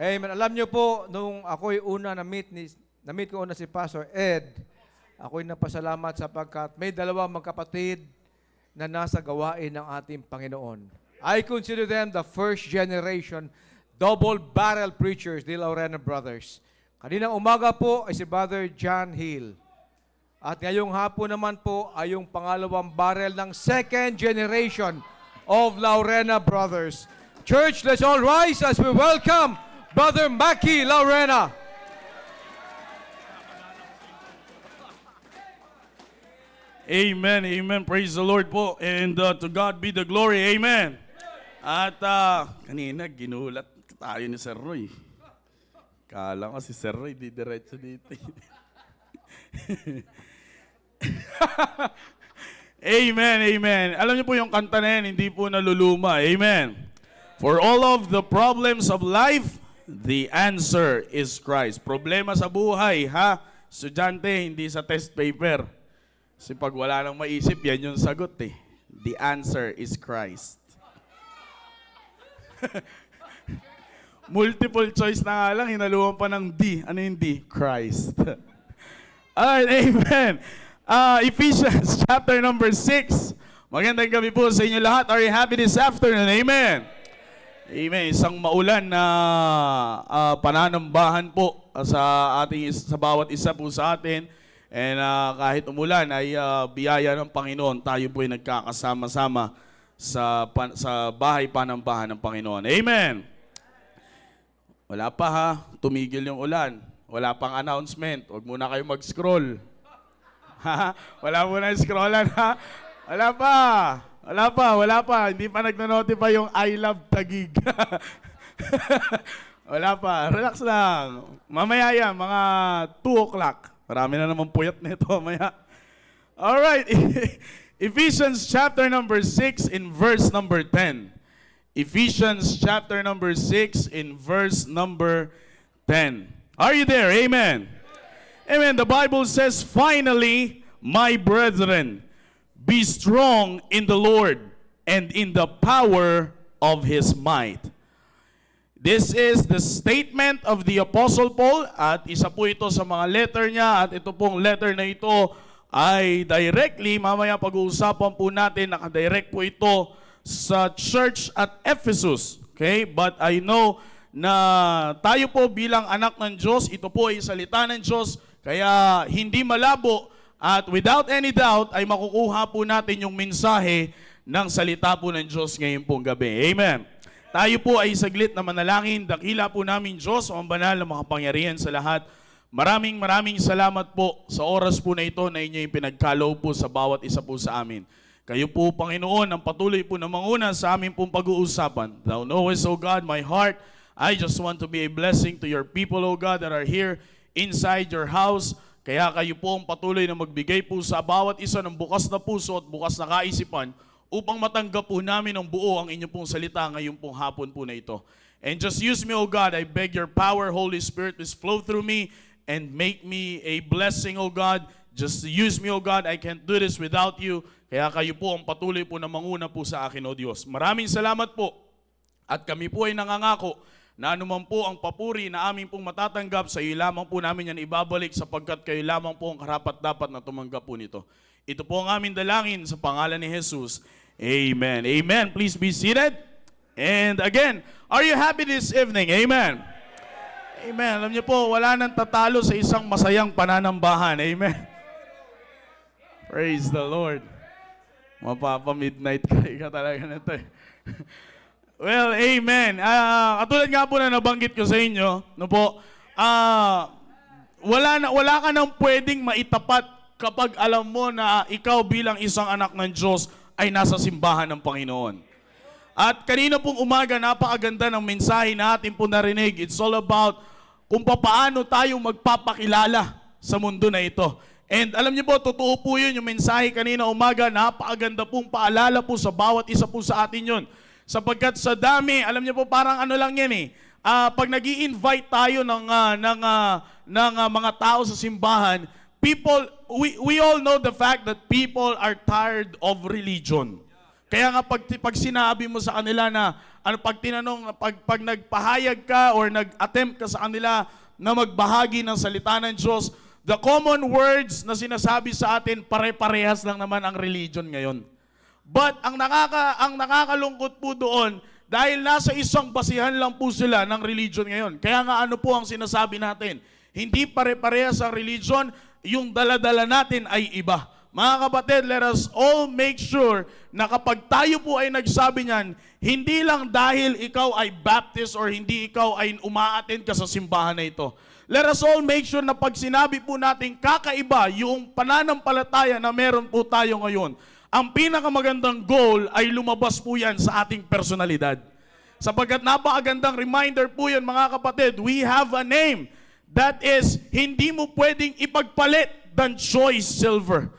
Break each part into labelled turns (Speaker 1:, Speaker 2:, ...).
Speaker 1: Amen. Alam niyo po, nung ako'y una na-meet ko una si Pastor Ed, ako'y napasalamat sapagkat may dalawang magkapatid na nasa gawain ng ating Panginoon. I consider them the first generation double-barrel preachers, the Laurena brothers. Kaninang umaga po ay si Brother John Hill. At ngayong hapon naman po ay yung pangalawang barrel ng second generation of Laurena brothers. Church, let's all rise as we welcome Brother Mackie Laurena.
Speaker 2: Amen, amen. Praise the Lord po. And to God be the glory. Amen. At kanina, ginulat tayo ni Sir Roy. Kala ko si Sir Roy, di diretso dito. Amen, amen. Alam niyo po yung kanta na yan, hindi po naluluma. Amen. For all of the problems of life, the answer is Christ. Problema sa buhay, ha? Estudyante, hindi sa test paper. Kasi pag wala nang maisip, yan yung sagot eh. The answer is Christ. Multiple choice na nga lang, hinaluan pa ng D. Ano yung D? Christ. Alright, amen. Ephesians chapter number 6. Magandang gabi po sa inyo lahat. Are you happy this afternoon? Amen. Amen. Isang maulan na pananambahan po sa bawat isa po sa atin. And kahit umulan ay biyaya ng Panginoon, tayo po ay nagkakasama-sama sa bahay panambahan ng Panginoon. Amen. Wala pa ha, tumigil yung ulan. Wala pang announcement. Huwag muna kayo mag-scroll. Wala muna scrollan ha. Wala pa. Hindi pa nagno-notify yung I love Taguig. Wala pa. Relax lang. Mamaya yan, mga 2 o'clock. Marami na naman puyat nito mamaya. Alright. Ephesians chapter number 6 in verse number 10. Ephesians chapter number 6 in verse number 10. Are you there? Amen. Amen. The Bible says, finally, my brethren, be strong in the Lord and in the power of His might. This is the statement of the Apostle Paul at isa po ito sa mga letter niya at ito pong letter na ito ay directly, mamaya pag-uusapan po natin, nakadirect po ito sa church at Ephesus. Okay? But I know na tayo po bilang anak ng Diyos, ito po ay salita ng Diyos, kaya hindi malabo at without any doubt ay makukuha po natin yung mensahe ng salita po ng Diyos ngayon pong gabi. Amen. Tayo po ay saglit na manalangin. Dakila po namin Diyos, ang banal na makapangyarihan sa lahat. Maraming salamat po sa oras po na ito na inyo yung pinagkaloob po sa bawat isa po sa amin. Kayo po, Panginoon, ang patuloy po na manguna sa amin pong pag-uusapan. Thou knowest, O God, my heart. I just want to be a blessing to your people, O God, that are here inside your house. Kaya kayo po ang patuloy na magbigay po sa bawat isa ng bukas na puso at bukas na kaisipan upang matanggap po namin ng buo ang inyong pong salita ngayong pong hapon po na ito. And just use me, O God. I beg your power, Holy Spirit, please flow through me and make me a blessing, O God. Just use me, O God. I can't do this without you. Kaya kayo po ang patuloy po na manguna po sa akin, O Diyos. Maraming salamat po. At kami po ay nangangako na anuman po ang papuri na aming pong matatanggap, sa iyo lamang po namin yan ibabalik sapagkat kayo lamang po ang karapat-dapat na tumanggap po nito. Ito po ang aming dalangin sa pangalan ni Jesus. Amen. Amen. Please be seated. And again, are you happy this evening? Amen. Amen. Alam niyo po, wala nang tatalo sa isang masayang pananambahan. Amen. Praise the Lord. Mapapa-midnight ka talaga na ito eh. Well, amen. Katulad nga po na nabanggit ko sa inyo, no po, wala ka nang pwedeng maitapat kapag alam mo na ikaw bilang isang anak ng Diyos ay nasa simbahan ng Panginoon. At kanina pong umaga, napakaganda ng mensahe na atin po narinig. It's all about kung paano tayo magpapakilala sa mundo na ito. And alam niyo po, totoo po yun, yung mensahe kanina umaga, napakaganda pong paalala po sa bawat isa po sa atin yun. Sapagkat sa dami, alam niyo po, parang ano lang yan eh. Pag nag-i-invite tayo ng mga tao sa simbahan, we all know the fact that people are tired of religion. Kaya nga pag sinabi mo sa kanila na pag tinanong, pag nagpahayag ka or nag-attempt ka sa kanila na magbahagi ng salita ng Diyos, the common words na sinasabi sa atin, pare-parehas lang naman ang religion ngayon. But ang nakakalungkot po doon, dahil nasa isang basihan lang po sila ng religion ngayon. Kaya nga ano po ang sinasabi natin? Hindi pare-parehas ang religion, yung dala-dala natin ay iba. Mga kapatid, let us all make sure na kapag tayo po ay nagsabi niyan, hindi lang dahil ikaw ay Baptist or hindi ikaw ay umaattend ka sa simbahan na ito. Let us all make sure na pag sinabi po natin kakaiba yung pananampalataya na meron po tayo ngayon, ang pinakamagandang goal ay lumabas po yan sa ating personalidad. Sapagkat napakagandang reminder po yan mga kapatid, we have a name that is hindi mo pwedeng ipagpalit than choice silver.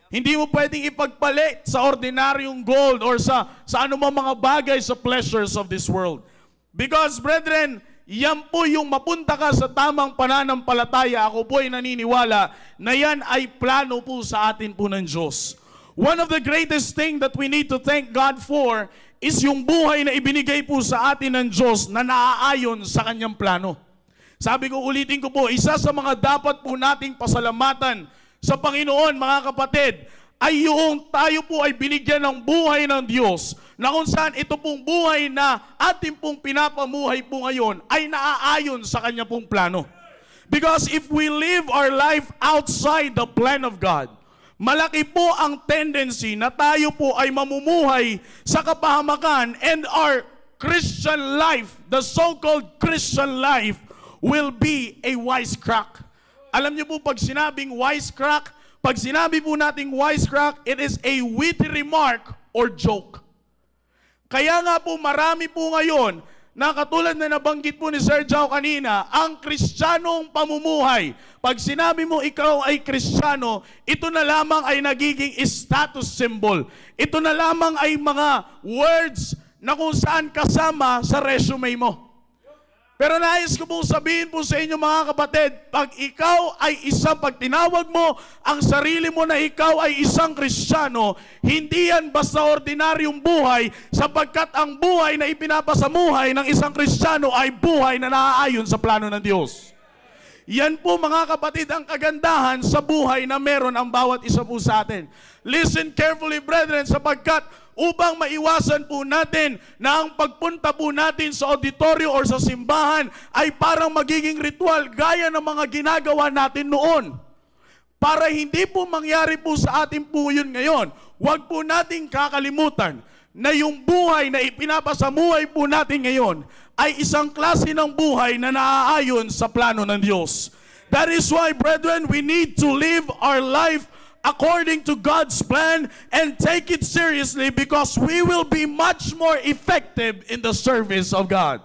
Speaker 2: Hindi mo pwedeng ipagpalit sa ordinaryong gold or sa anumang mga bagay sa pleasures of this world. Because brethren, yan po yung mapunta ka sa tamang pananampalataya. Ako po ay naniniwala na yan ay plano po sa atin po ng Diyos. One of the greatest thing that we need to thank God for is yung buhay na ibinigay po sa atin ng Diyos na naaayon sa kanyang plano. Sabi ko, ulitin ko po, isa sa mga dapat po nating pasalamatan sa Panginoon, mga kapatid, ay yung tayo po ay binigyan ng buhay ng Diyos na kung saan ito pong buhay na ating pong pinapamuhay po ngayon ay naaayon sa kanya pong plano. Because if we live our life outside the plan of God, malaki po ang tendency na tayo po ay mamumuhay sa kapahamakan and our Christian life, the so-called Christian life, will be a wisecrack. Alam niyo po pag sinabing wisecrack, pag sinabi po nating wisecrack, it is a witty remark or joke. Kaya nga po marami po ngayon, na katulad na nabanggit po ni Sir Joe kanina, ang Kristiyanong pamumuhay. Pag sinabi mo ikaw ay Kristiyano, ito na lamang ay nagiging status symbol. Ito na lamang ay mga words na kung saan kasama sa resume mo. Pero nais ko pong sabihin po sa inyo mga kapatid, pag ikaw ay pag tinawag mo ang sarili mo na ikaw ay isang Kristiyano, hindi yan basta ordinaryong buhay, sapagkat ang buhay na ipinapasamuhay ng isang Kristiyano ay buhay na naaayon sa plano ng Diyos. Yan po mga kapatid ang kagandahan sa buhay na meron ang bawat isa po sa atin. Listen carefully brethren, sapagkat upang maiwasan po natin na ang pagpunta po natin sa auditoryo or sa simbahan ay parang magiging ritual gaya ng mga ginagawa natin noon. Para hindi po mangyari po sa atin po yun ngayon, huwag po nating kakalimutan na yung buhay na ipinapasamuhay po natin ngayon ay isang klase ng buhay na naaayon sa plano ng Diyos. That is why, brethren, we need to live our life according to God's plan and take it seriously because we will be much more effective in the service of God.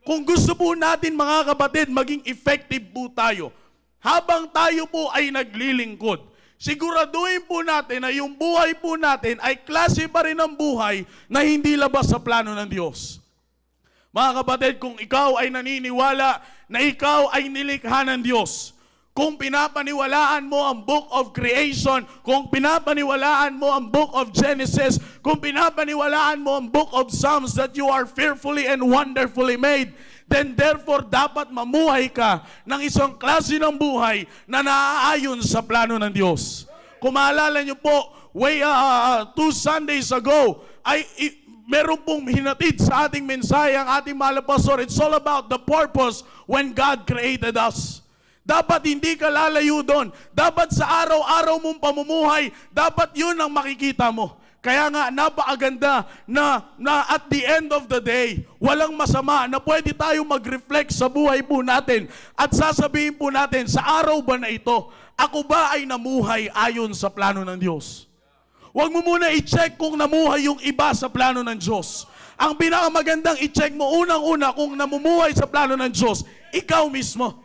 Speaker 2: Kung gusto po natin mga kapatid maging effective po tayo, habang tayo po ay naglilingkod, siguraduhin po natin na yung buhay po natin ay klase pa rin ng buhay na hindi labas sa plano ng Diyos. Mga kapatid, kung ikaw ay naniniwala na ikaw ay nilikha ng Diyos, kung pinapaniwalaan mo ang book of creation, kung pinapaniwalaan mo ang book of Genesis, kung pinapaniwalaan mo ang book of Psalms that you are fearfully and wonderfully made, then therefore dapat mamuhay ka ng isang klase ng buhay na naaayon sa plano ng Diyos. Kung maalala nyo po, 2 Sundays ago, meron pong hinatid sa ating mensahe ang ating mahal na pastor. It's all about the purpose when God created us. Dapat hindi ka lalayo doon. Dapat sa araw-araw mong pamumuhay, dapat yun ang makikita mo. Kaya nga, napakaganda na at the end of the day, walang masama na pwede tayo mag-reflect sa buhay po natin at sasabihin po natin, sa araw ba na ito, ako ba ay namuhay ayon sa plano ng Diyos? Huwag mo muna i-check kung namuhay yung iba sa plano ng Diyos. Ang pinakamagandang i-check mo unang-una kung namumuhay sa plano ng Diyos, ikaw mismo.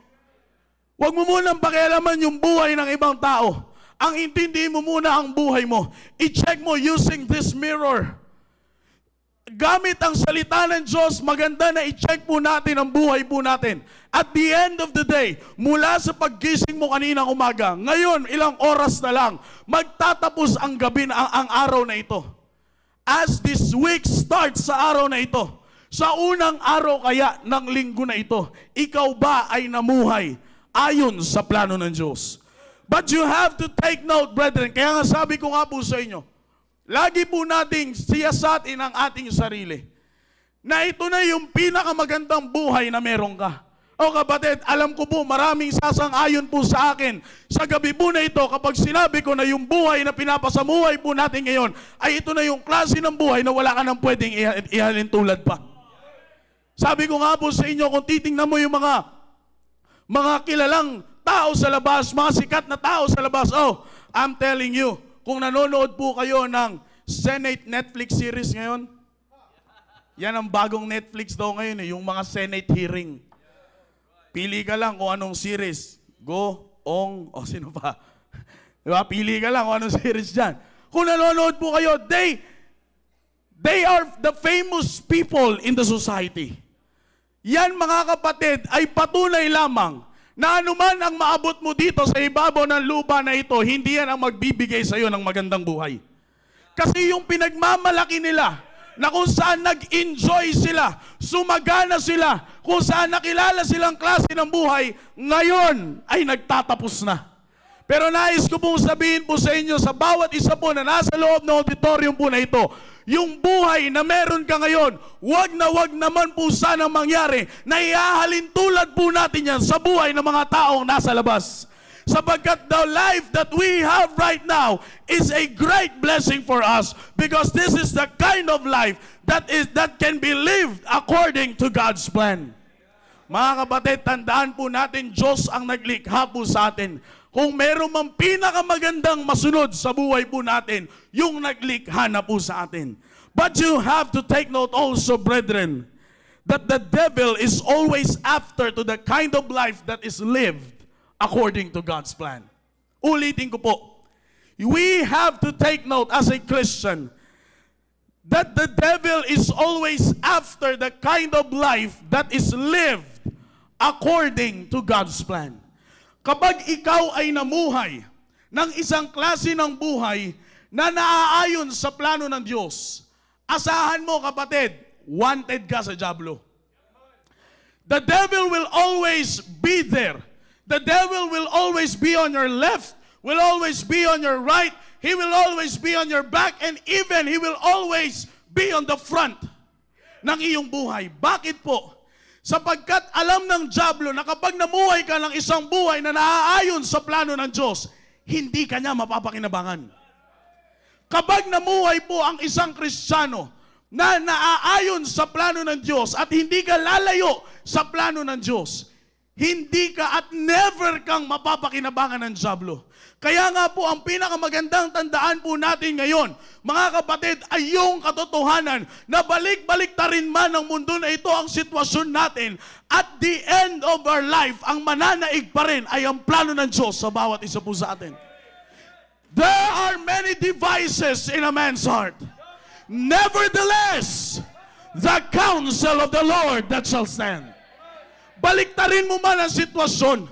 Speaker 2: Huwag mo munang pakialaman yung buhay ng ibang tao. Ang intindihin mo muna ang buhay mo. I-check mo using this mirror. Gamit ang salita ng Diyos, maganda na i-check po natin ang buhay po natin. At the end of the day, mula sa paggising mo kaninang umaga, ngayon, ilang oras na lang, magtatapos ang gabi ang araw na ito. As this week starts sa araw na ito, Sa unang araw kaya ng linggo na ito, ikaw ba ay namuhay ayon sa plano ng Diyos? But you have to take note, brethren. Kaya nga sabi ko nga po sa inyo, lagi po nating siyasatin ang ating sarili na ito na yung pinakamagandang buhay na meron ka. O kapatid, alam ko po maraming sasang-ayon po sa akin sa gabi po na ito kapag sinabi ko na yung buhay na pinapasamuhay po natin ngayon ay ito na yung klase ng buhay na wala ka nang pwedeng ihalin tulad pa. Sabi ko nga po sa inyo, kung titingnan mo yung mga kilalang tao sa labas, mga sikat na tao sa labas, oh, I'm telling you, kung nanonood po kayo ng Senate Netflix series ngayon, yan ang bagong Netflix daw ngayon, yung mga Senate hearing. Pili ka lang kung anong series. Go, Ong, o sino pa? Diba? Pili ka lang kung anong series dyan. Kung nanonood po kayo, they are the famous people in the society. Yan mga kapatid ay patunay lamang na anuman ang maabot mo dito sa ibabaw ng lupa na ito, hindi yan ang magbibigay sa iyo ng magandang buhay. Kasi yung pinagmamalaki nila, na kung saan nag-enjoy sila, sumagana sila, kung saan nakilala silang klase ng buhay, ngayon ay nagtatapos na. Pero nais ko pong sabihin po sa inyo, sa bawat isa po na nasa loob ng auditorium po na ito, yung buhay na meron ka ngayon, wag naman po sana mangyari na ihahalin tulad po natin yan sa buhay ng mga taong nasa labas. Sapagkat the life that we have right now is a great blessing for us because this is the kind of life that can be lived according to God's plan. Mga kapatid, tandaan po natin, Diyos ang naglikha po sa atin. Kung meron mang pinakamagandang masunod sa buhay po natin, yung naglikha na po sa atin. But you have to take note also, brethren, that the devil is always after to the kind of life that is lived according to God's plan. Ulitin ko po. We have to take note as a Christian that the devil is always after the kind of life that is lived according to God's plan. Kapag ikaw ay namuhay ng isang klase ng buhay na naaayon sa plano ng Diyos, asahan mo kapatid, wanted ka sa dyablo. The devil will always be there. The devil will always be on your left, will always be on your right, he will always be on your back, and even he will always be on the front ng iyong buhay. Bakit po? Sapagkat alam ng dyablo na kapag namuhay ka ng isang buhay na naaayon sa plano ng Diyos, hindi ka niya mapapakinabangan. Kapag namuhay po ang isang Kristiyano na naaayon sa plano ng Diyos at hindi ka lalayo sa plano ng Diyos, hindi ka at never kang mapapakinabangan ng dyablo. Kaya nga po ang pinakamagandang tandaan po natin ngayon, mga kapatid, ay yung katotohanan na balik-balik ta rin man ng mundo na ito ang sitwasyon natin. At the end of our life, ang mananaig pa rin ay ang plano ng Diyos sa bawat isa po sa atin. There are many devices in a man's heart. Nevertheless, the counsel of the Lord that shall stand. Baliktarin mo man ang sitwasyon.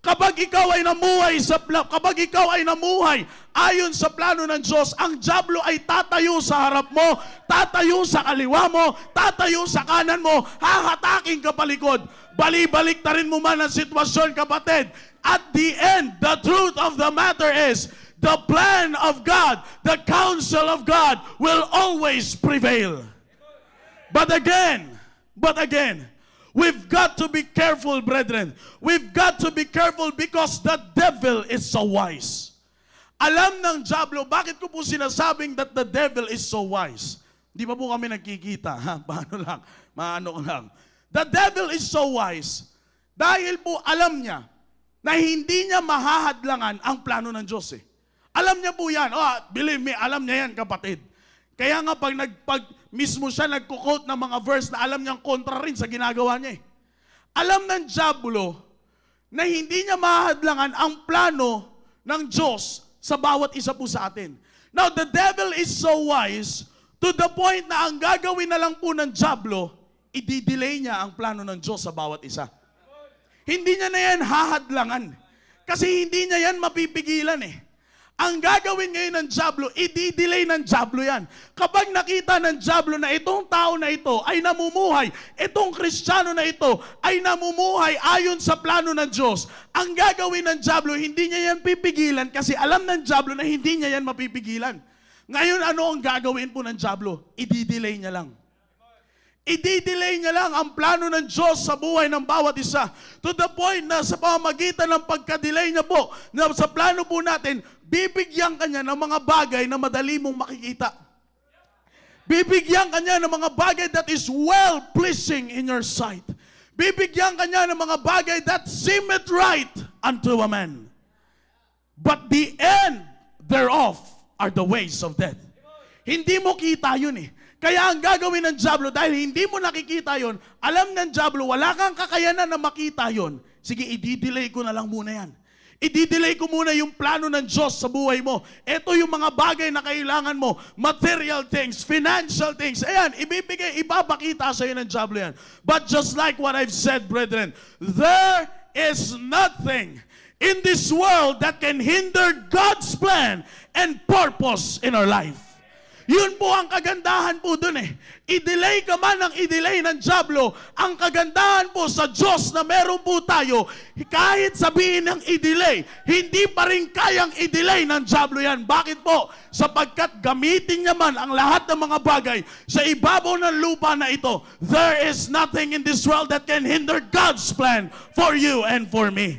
Speaker 2: Kapag ikaw ay namuhay ayon sa plano ng Diyos, ang dyablo ay tatayo sa harap mo, tatayo sa kaliwa mo, tatayo sa kanan mo, hahataking ka palikod. Baliktarin mo man ang sitwasyon, kapatid. At the end, the truth of the matter is, the plan of God, the counsel of God will always prevail. But again, we've got to be careful, brethren. We've got to be careful because the devil is so wise. Alam ng dyablo, bakit ko po sinasabing that the devil is so wise? Di ba po kami nagkikita? Ha? Maano lang. The devil is so wise dahil po alam niya na hindi niya mahahadlangan ang plano ng Diyos eh. Alam niya po yan. Oh, believe me, alam niya yan, kapatid. Kaya nga pag mismo siya nagko-quote ng mga verse na alam niyang kontra rin sa ginagawa niya eh. Alam ng dyablo na hindi niya mahadlangan ang plano ng Diyos sa bawat isa po sa atin. Now, the devil is so wise to the point na ang gagawin na lang po ng dyablo, i-delay niya ang plano ng Diyos sa bawat isa. Hindi niya na yan hahadlangan. Kasi hindi niya yan mapipigilan eh. Ang gagawin ngayon ng dyablo, i-delay ng dyablo yan. Kapag nakita ng dyablo na itong tao na ito ay namumuhay, itong Kristiyano na ito ay namumuhay ayon sa plano ng Diyos, ang gagawin ng dyablo, hindi niya yan pipigilan kasi alam ng dyablo na hindi niya yan mapipigilan. Ngayon, ano ang gagawin po ng dyablo? I-delay niya lang. I-delay niya lang ang plano ng Diyos sa buhay ng bawat isa. To the point na sa pamamagitan ng pagka-delay niya po, na sa plano po natin, bibigyan kanya ng mga bagay na madali mong makikita. Bibigyan kanya ng mga bagay that is well-pleasing in your sight. Bibigyan kanya ng mga bagay that seemeth right unto a man. But the end thereof are the ways of death. Hindi mo kita yun eh. Kaya ang gagawin ng dyablo, dahil hindi mo nakikita yon, alam ng dyablo, wala kang kakayanan na makita yon. Sige, i-delay ko na lang muna yan. I-delay ko muna yung plano ng Diyos sa buhay mo. Ito yung mga bagay na kailangan mo. Material things, financial things. Ayan, ipapakita sa iyo ng dyablo yan. But just like what I've said, brethren, there is nothing in this world that can hinder God's plan and purpose in our life. Yun po ang kagandahan po dun eh. I-delay ka man ng i-delay ng dyablo, ang kagandahan po sa Diyos na meron po tayo, kahit sabihin ng i-delay, hindi pa rin kayang i-delay ng dyablo yan. Bakit po? Sapagkat gamitin niya man ang lahat ng mga bagay sa ibabaw ng lupa na ito, there is nothing in this world that can hinder God's plan for you and for me.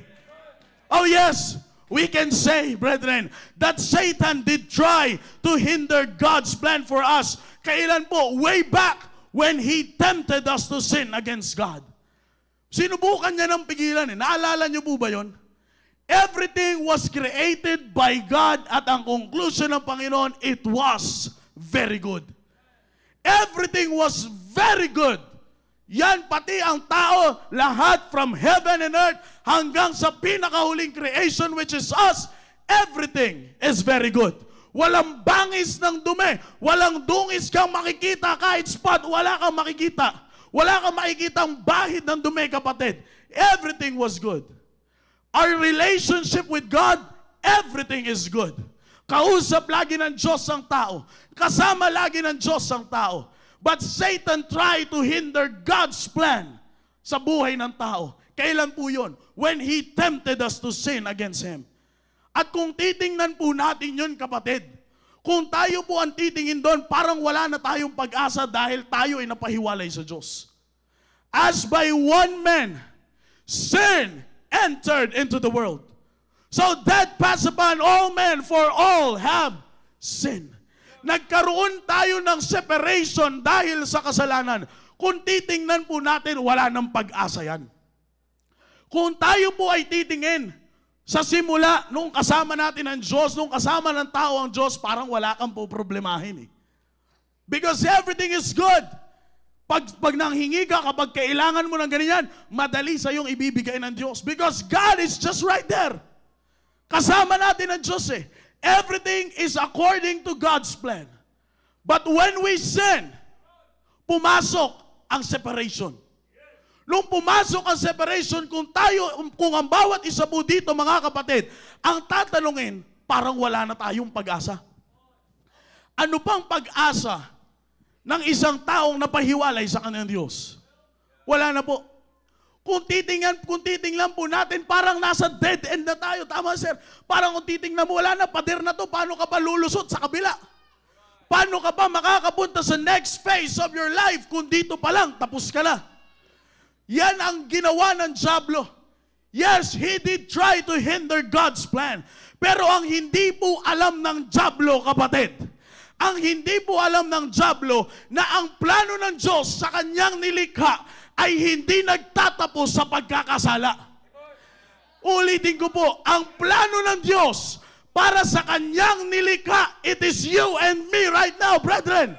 Speaker 2: Oh yes! We can say, brethren, that Satan did try to hinder God's plan for us. Kailan po? Way back when he tempted us to sin against God. Sinubukan niya ng pigilan eh. Naalala niyo po ba yun? Everything was created by God at ang conclusion ng Panginoon, it was very good. Everything was very good. Yan pati ang tao, lahat from heaven and earth hanggang sa pinakahuling creation which is us, everything is very good. Walang bangis ng dumi, walang dungis kang makikita kahit spot, wala kang makikita. Wala kang makikita ang bahid ng dumi, kapatid. Everything was good. Our relationship with God, everything is good. Kausap lagi ng Diyos ang tao. Kasama lagi ng Diyos ang tao. But Satan tried to hinder God's plan sa buhay ng tao. Kailan po yun? When he tempted us to sin against him. At kung titingnan po natin yun, kapatid, kung tayo po ang titingin doon, parang wala na tayong pag-asa dahil tayo ay napahiwalay sa Diyos. As by one man, sin entered into the world. So death passed upon all men, for all have sinned. Nagkaroon tayo ng separation dahil sa kasalanan. Kung titingnan po natin, wala nang pag-asa yan. Kung tayo po ay titingin sa simula, nung kasama natin ang Diyos, nung kasama ng tao ang Diyos, parang wala kang po problemahin eh. Because everything is good. Pag nanghingi ka, kapag kailangan mo ng ganyan, madali sa iyong ibibigay ng Diyos. Because God is just right there. Kasama natin ang Diyos eh. Everything is according to God's plan. But when we sin, pumasok ang separation. Nung pumasok ang separation, kung ang bawat isa po dito, mga kapatid, ang tatanungin, parang wala na tayong pag-asa. Ano pang pag-asa ng isang taong napahiwalay sa kanyang Diyos? Wala na po. Kung titingnan po natin, parang nasa dead end na tayo. Tama, sir? Parang kung titingnan mo, wala na, pader na to. Paano ka pa lulusot sa kabila? Paano ka pa makakapunta sa next phase of your life kung dito pa lang, tapos ka na? Yan ang ginawa ng dyablo. Yes, he did try to hinder God's plan. Pero ang hindi po alam ng dyablo, kapatid, ang hindi po alam ng dyablo na ang plano ng Diyos sa kanyang nilikha ay hindi nagtatapos sa pagkakasala. Ulitin ko po, ang plano ng Diyos para sa kanyang nilikha, it is you and me right now, brethren.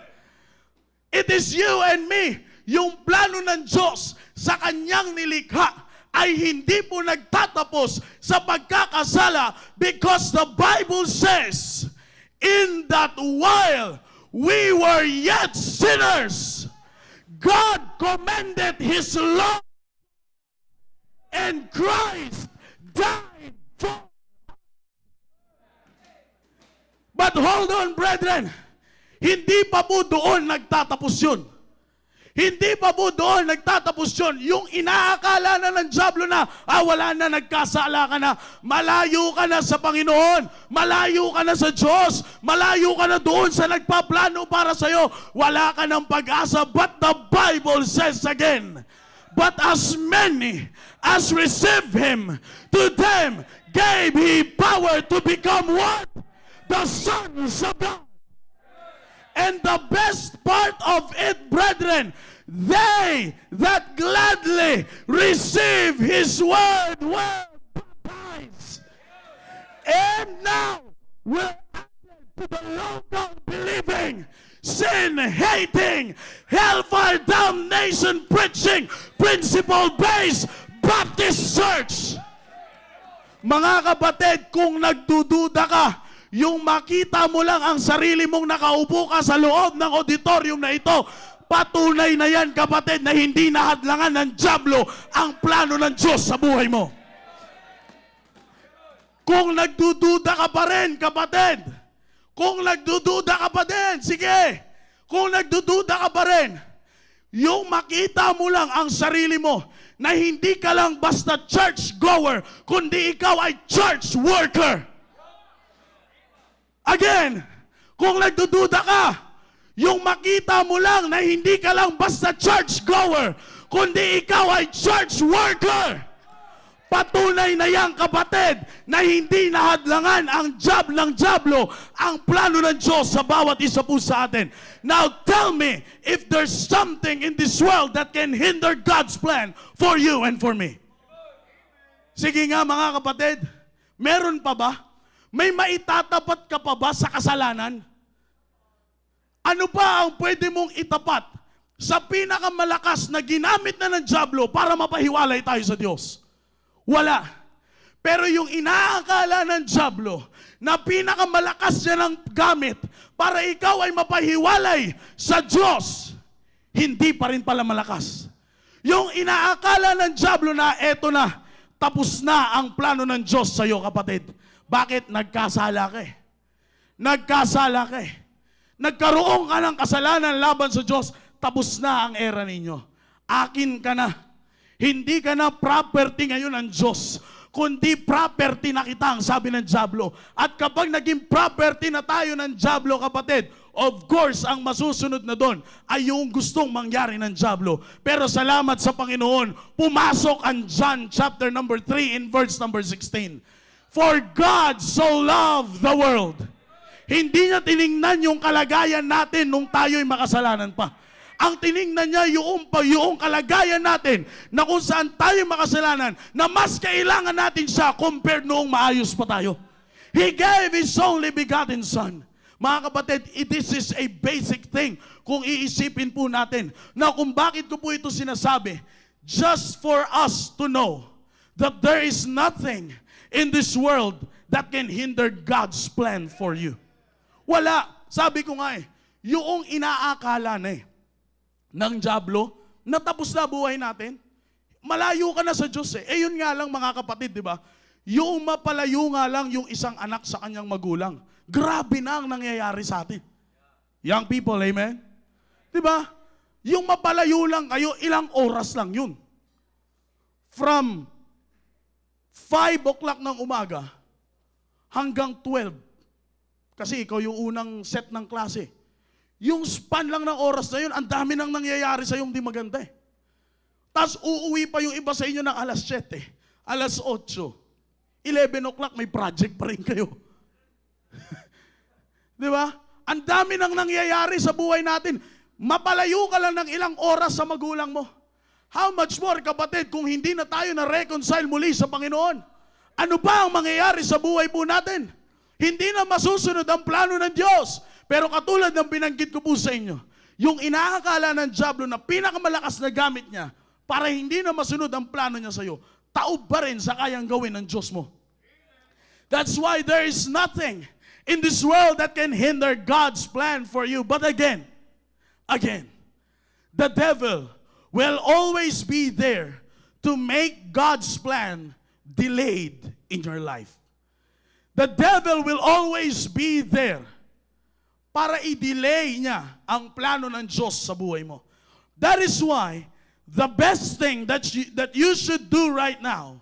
Speaker 2: It is you and me. Yung plano ng Diyos sa kanyang nilikha ay hindi po nagtatapos sa pagkakasala, because the Bible says, in that while we were yet sinners, God commended His love, and Christ died for. But hold on, brethren. Hindi pa po doon nagtatapos yun. Hindi pa po doon nagtatapos yun. Yung inaakala na ng dyablo na, wala na, nagkasala ka na, malayo ka na sa Panginoon, malayo ka na sa Diyos, malayo ka na doon sa nagpaplano para sa'yo, wala ka ng pag-asa. But the Bible says again, but as many as receive Him, to them gave He power to become what? The sons of God. And the best part of it, brethren, they that gladly receive His word were baptized. And now we're added to the local believing, sin-hating, hellfire damnation preaching, principle-based Baptist Church. Mga kapatid, kung nagdududa ka, yung makita mo lang ang sarili mong nakaupo ka sa loob ng auditorium na ito, patunay na yan, kapatid, na hindi nahadlangan ng dyablo ang plano ng Diyos sa buhay mo. Kung nagdududa ka pa rin, kapatid, kung nagdududa ka pa din, sige, kung nagdududa ka pa rin, yung makita mo lang ang sarili mo, na hindi ka lang basta church goer, kundi ikaw ay church worker. Again, kung nagdududa ka, yung makita mo lang na hindi ka lang basta church goer, kundi ikaw ay church worker. Patunay na yan, kapatid, na hindi nahadlangan ang job ng dyablo, ang plano ng Diyos sa bawat isa po sa atin. Now tell me, if there's something in this world that can hinder God's plan for you and for me. Sige nga mga kapatid, meron pa ba? May maitatapat ka pa ba sa kasalanan? Ano pa ang pwede mong itapat sa pinakamalakas na ginamit na ng dyablo para mapahiwalay tayo sa Diyos? Wala. Pero yung inaakala ng dyablo na pinakamalakas niya ng gamit para ikaw ay mapahiwalay sa Diyos, hindi pa rin pala malakas. Yung inaakala ng dyablo na eto na, tapos na ang plano ng Diyos sa iyo, kapatid. Bakit? Nagkasala ka eh. Nagkasala ka eh. Nagkaroon ka ng kasalanan laban sa Diyos, tapos na ang era ninyo. Akin ka na. Hindi ka na property ngayon ng Diyos, kundi property na kita, ang sabi ng dyablo. At kapag naging property na tayo ng dyablo, kapatid, of course, ang masusunod na doon ay yung gustong mangyari ng dyablo. Pero salamat sa Panginoon, pumasok ang John chapter number 3 in verse number 16. For God so loved the world. Hindi niya tiningnan yung kalagayan natin nung tayo'y makasalanan pa. Ang tiningnan niya yung kalagayan natin na kung saan tayo makasalanan, na mas kailangan natin siya compared noong maayos pa tayo. He gave His only begotten Son. Mga kapatid, this is a basic thing kung iisipin po natin na kung bakit ko po ito sinasabi. Just for us to know that there is nothing in this world that can hinder God's plan for you. Wala. Sabi ko nga yung inaakala na ng dyablo, natapos na buhay natin, malayo ka na sa Diyos yun nga lang mga kapatid, di ba? Yung mapalayo nga lang yung isang anak sa kanyang magulang, grabe na ang nangyayari sa atin. Young people, amen? Di ba? Yung mapalayo lang kayo, ilang oras lang yun. From 5 o'clock ng umaga hanggang 12. Kasi ikaw yung unang set ng klase. Yung span lang ng oras na yun, ang dami nang nangyayari sa yung di maganda Tapos uuwi pa yung iba sa inyo ng alas 7, alas 8, 11 o'clock, may project pa rin kayo. Di ba? Ang dami nang nangyayari sa buhay natin. Mapalayo ka lang ng ilang oras sa magulang mo. How much more, kapatid, kung hindi na tayo na-reconcile muli sa Panginoon? Ano ba ang mangyayari sa buhay po natin? Hindi na masusunod ang plano ng Diyos. Pero katulad ng binanggit ko po sa inyo, yung inaakala ng dyablo na pinakamalakas na gamit niya para hindi na masunod ang plano niya sa iyo, taob pa rin sa kayang gawin ng Diyos mo. That's why there is nothing in this world that can hinder God's plan for you. But again, the devil will always be there to make God's plan delayed in your life. The devil will always be there para i-delay niya ang plano ng Diyos sa buhay mo. That is why the best thing that you should do right now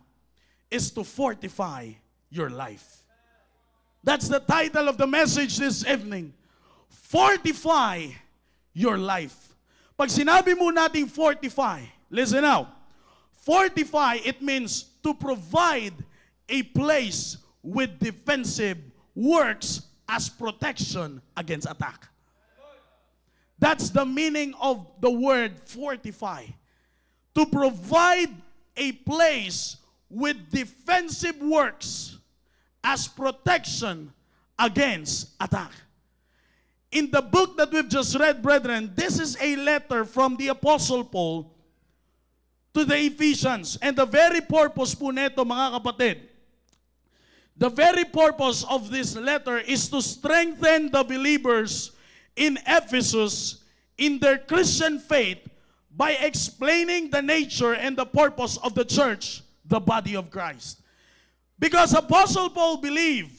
Speaker 2: is to fortify your life. That's the title of the message this evening. Fortify your life. Pag sinabi mo nating fortify, listen now. Fortify, it means to provide a place with defensive works as protection against attack. That's the meaning of the word fortify. To provide a place with defensive works as protection against attack. In the book that we've just read, brethren, this is a letter from the Apostle Paul to the Ephesians. And the very purpose po neto, mga kapatid, the very purpose of this letter is to strengthen the believers in Ephesus in their Christian faith by explaining the nature and the purpose of the church, the body of Christ. Because Apostle Paul believed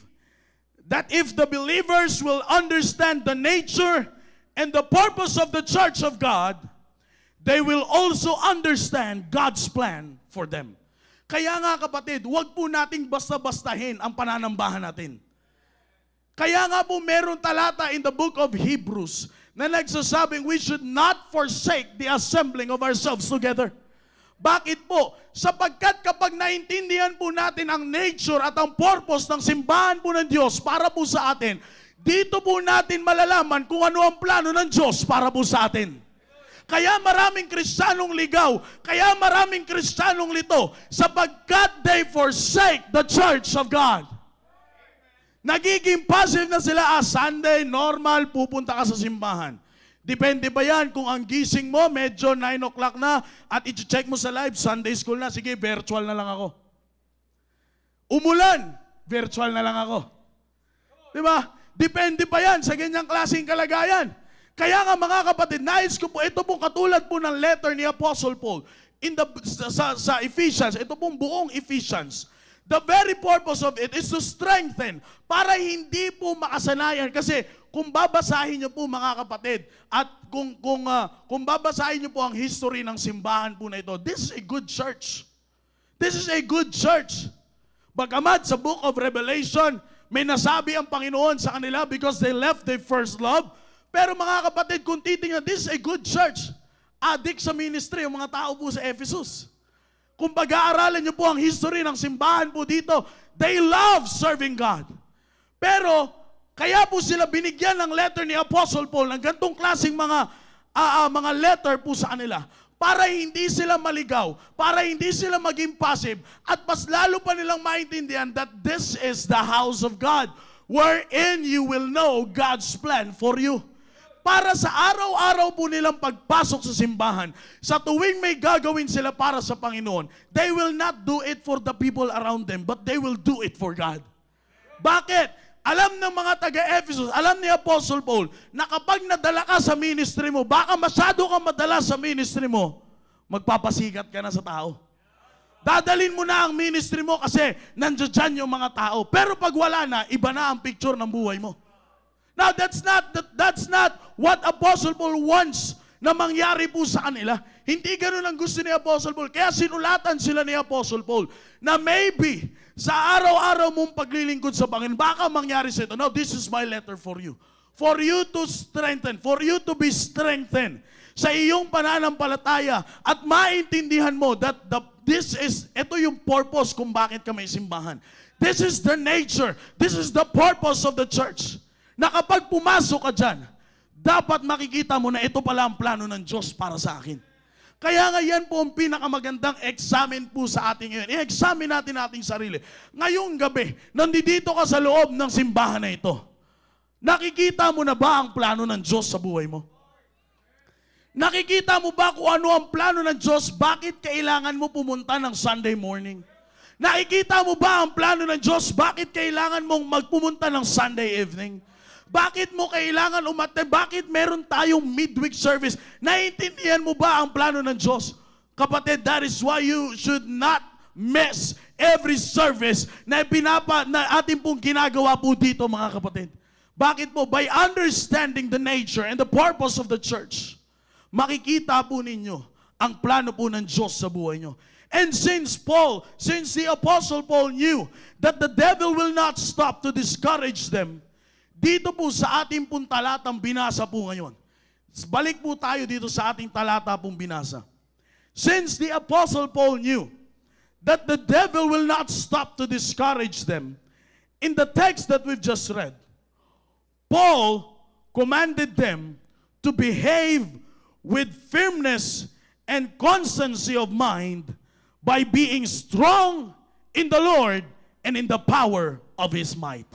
Speaker 2: that if the believers will understand the nature and the purpose of the church of God, they will also understand God's plan for them. Kaya nga kapatid, huwag po nating basta-bastahin ang pananambahan natin. Kaya nga po meron talata in the book of Hebrews na nagsasabing we should not forsake the assembling of ourselves together. Bakit po? Sapagkat kapag naintindihan po natin ang nature at ang purpose ng simbahan po ng Diyos para po sa atin, dito po natin malalaman kung ano ang plano ng Diyos para po sa atin. Kaya maraming Kristiyanong ligaw, kaya maraming Kristiyanong lito, sapagkat they forsake the church of God. Nagiging passive na sila, Sunday, normal, pupunta ka sa simbahan. Depende ba yan kung ang gising mo, medyo 9 o'clock na, at i-check mo sa live, Sunday school na, sige, virtual na lang ako. Umulan, virtual na lang ako. Diba? Depende pa yan sa ganyang klaseng kalagayan. Kaya nga mga kapatid, nais ko po, ito pong katulad po ng letter ni Apostle Paul sa Ephesians, ito pong buong Ephesians. The very purpose of it is to strengthen para hindi po makasanayan. Kasi kung babasahin niyo po mga kapatid at kung babasahin niyo po ang history ng simbahan po na ito, this is a good church. This is a good church. Bagamat sa book of Revelation, may nasabi ang Panginoon sa kanila because they left their first love. Pero mga kapatid, kung titingnan, this is a good church. Addict sa ministry, ang mga tao po sa Ephesus. Kung pag-aaralan niyo po ang history ng simbahan po dito, they love serving God. Pero, kaya po sila binigyan ng letter ni Apostle Paul ng gantong klaseng mga letter po sa kanila para hindi sila maligaw, para hindi sila maging passive, at mas lalo pa nilang maintindihan that this is the house of God wherein you will know God's plan for you. Para sa araw-araw po nilang pagpasok sa simbahan, sa tuwing may gagawin sila para sa Panginoon, they will not do it for the people around them, but they will do it for God. Bakit? Alam ng mga taga-Ephesus, alam ni Apostle Paul, na kapag nadala ka sa ministry mo, baka masyado kang madala sa ministry mo, magpapasikat ka na sa tao. Dadalin mo na ang ministry mo kasi nandiyan yung mga tao. Pero pag wala na, iba na ang picture ng buhay mo. Now, that's not what Apostle Paul wants na mangyari po sa kanila. Hindi ganun ang gusto ni Apostle Paul. Kaya sinulatan sila ni Apostle Paul na maybe sa araw-araw mong paglilingkod sa Panginoon, baka mangyari sa ito. Now, this is my letter for you. For you to strengthen, for you to be strengthened sa iyong pananampalataya at maintindihan mo that ito yung purpose kung bakit ka may simbahan. This is the nature, this is the purpose of the church. Na kapag pumasok ka dyan, dapat makikita mo na ito pala ang plano ng Diyos para sa akin. Kaya nga yan po ang pinakamagandang examine po sa ating ngayon. I-examine natin ating sarili. Ngayong gabi, nandito ka sa loob ng simbahan na ito. Nakikita mo na ba ang plano ng Diyos sa buhay mo? Nakikita mo ba kung ano ang plano ng Diyos? Bakit kailangan mo pumunta ng Sunday morning? Nakikita mo ba ang plano ng Diyos? Bakit kailangan mong magpumunta ng Sunday evening? Bakit mo kailangan umattend? Bakit meron tayong midweek service? Naiintindihan mo ba ang plano ng Diyos? Kapatid, that is why you should not miss every service na ating pong ginagawa po dito, mga kapatid. Bakit po? By understanding the nature and the purpose of the church, makikita po ninyo ang plano po ng Diyos sa buhay nyo. And since the Apostle Paul knew that the devil will not stop to discourage them, dito po sa ating pong talatang binasa po ngayon, balik po tayo dito sa ating talata pong binasa. Since the Apostle Paul knew that the devil will not stop to discourage them, in the text that we've just read, Paul commanded them to behave with firmness and constancy of mind by being strong in the Lord and in the power of His might.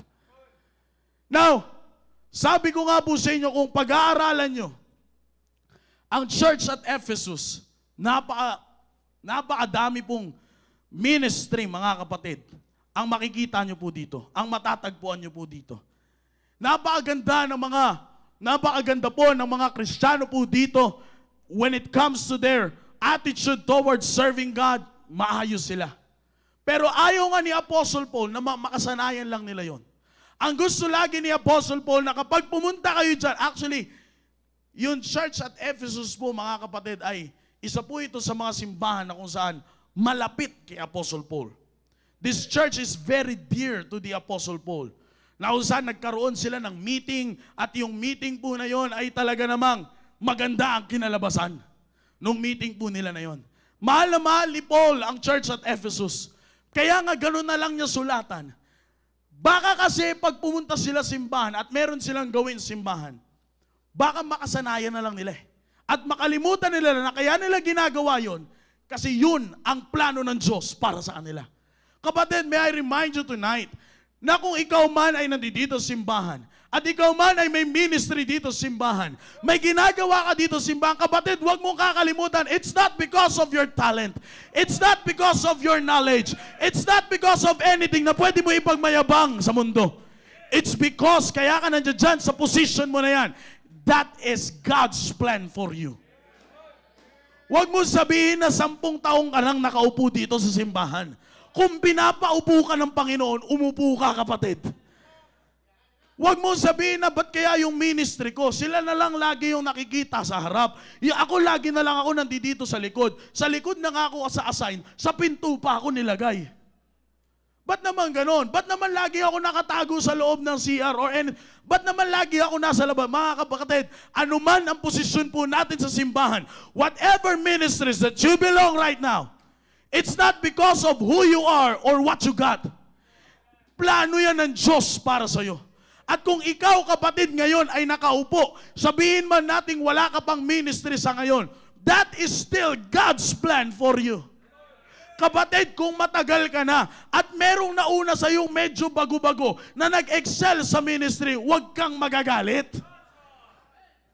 Speaker 2: Now, sabi ko nga po sa inyo, kung pag-aaralan nyo ang church at Ephesus, napakadami pong ministry, mga kapatid, ang makikita nyo po dito, ang matatagpuan nyo po dito. Napakaganda po ng mga Kristiyano po dito when it comes to their attitude towards serving God, maayos sila. Pero ayaw nga ni Apostle Paul na makasanayan lang nila yon. Ang gusto lagi ni Apostle Paul na kapag pumunta kayo dyan, actually, yung church at Ephesus po, mga kapatid, ay isa po ito sa mga simbahan na kung saan malapit kay Apostle Paul. This church is very dear to the Apostle Paul. Na kung saan nagkaroon sila ng meeting at yung meeting po na yon ay talaga namang maganda ang kinalabasan nung meeting po nila na yon. Mahal na mahal ni Paul ang church at Ephesus. Kaya nga ganun na lang niya sulatan. Baka kasi pag pumunta sila simbahan at meron silang gawin simbahan, baka makasanayan na lang nila. At makalimutan nila na kaya nila ginagawa yon kasi yun ang plano ng Diyos para sa kanila. Kapatid, may I remind you tonight na kung ikaw man ay nandito sa simbahan at ikaw man ay may ministry dito sa simbahan, may ginagawa ka dito sa simbahan, kapatid, huwag mong kakalimutan, it's not because of your talent, it's not because of your knowledge, it's not because of anything na pwede mo ipagmayabang sa mundo. It's because kaya ka nandiyan dyan sa position mo na yan. That is God's plan for you. Huwag mo sabihin na 10 taong ka lang nakaupo dito sa simbahan. Kung pinapaupo ka ng Panginoon, umupo ka, kapatid. Huwag mo sabihin na ba't kaya yung ministry ko, sila na lang lagi yung nakikita sa harap. Ako lagi na lang ako nandito sa likod. Sa likod na nga ako sa assign, sa pinto pa ako nilagay. Ba't naman ganon? Ba't naman lagi ako nakatago sa loob ng CR or ba't naman lagi ako nasa labas? Mga kapatid, anuman ang posisyon po natin sa simbahan, whatever ministries that you belong right now, it's not because of who you are or what you got. Plano yan ng Diyos para sa iyo. At kung ikaw, kapatid, ngayon ay nakaupo, sabihin man nating wala ka pang ministry sa ngayon, that is still God's plan for you. Kapatid, kung matagal ka na at merong nauna sa iyong medyo bago-bago na nag-excel sa ministry, huwag kang magagalit.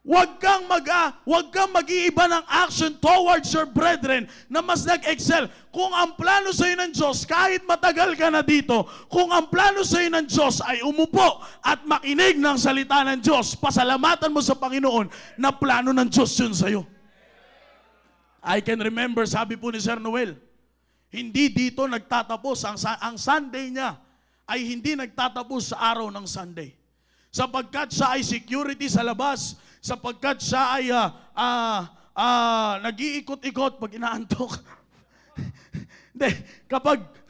Speaker 2: Huwag kang mag-iiba ng action towards your brethren na mas nag-excel. Kung ang plano sa iyo ng Diyos, kahit matagal ka na dito, kung ang plano sa iyo ng Diyos ay umupo at makinig ng salita ng Diyos, pasalamatan mo sa Panginoon na plano ng Diyos yun sa iyo. I can remember, sabi po ni Sir Noel, hindi dito nagtatapos. Ang Sunday niya ay hindi nagtatapos sa araw ng Sunday. Sapagkat siya ay security sa labas, sapagkat siya ay nag-iikot-ikot pag inaantok. Hindi,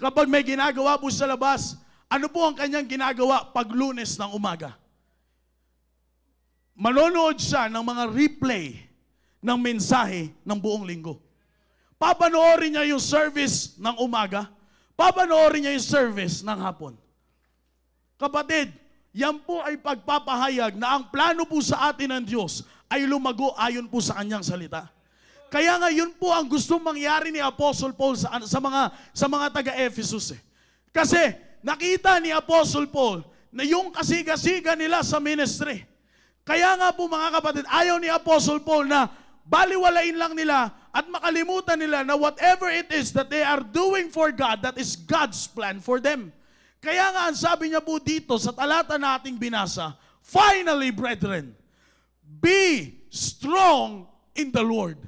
Speaker 2: kapag may ginagawa po sa labas, ano po ang kanyang ginagawa pag Lunes ng umaga? Manonood siya ng mga replay ng mensahe ng buong linggo. Papanoorin niya yung service ng umaga, papanoorin niya yung service ng hapon. Kapatid, yan po ay pagpapahayag na ang plano po sa atin ng Diyos ay lumago ayon po sa kanyang salita. Kaya nga yun po ang gustong mangyari ni Apostle Paul sa mga taga-Ephesus. Kasi nakita ni Apostle Paul na yung kasiga-siga nila sa ministry. Kaya nga po mga kapatid, ayaw ni Apostle Paul na baliwalain lang nila at makalimutan nila na whatever it is that they are doing for God, that is God's plan for them. Kaya nga ang sabi niya po dito sa talata nating binasa, finally, brethren, be strong in the Lord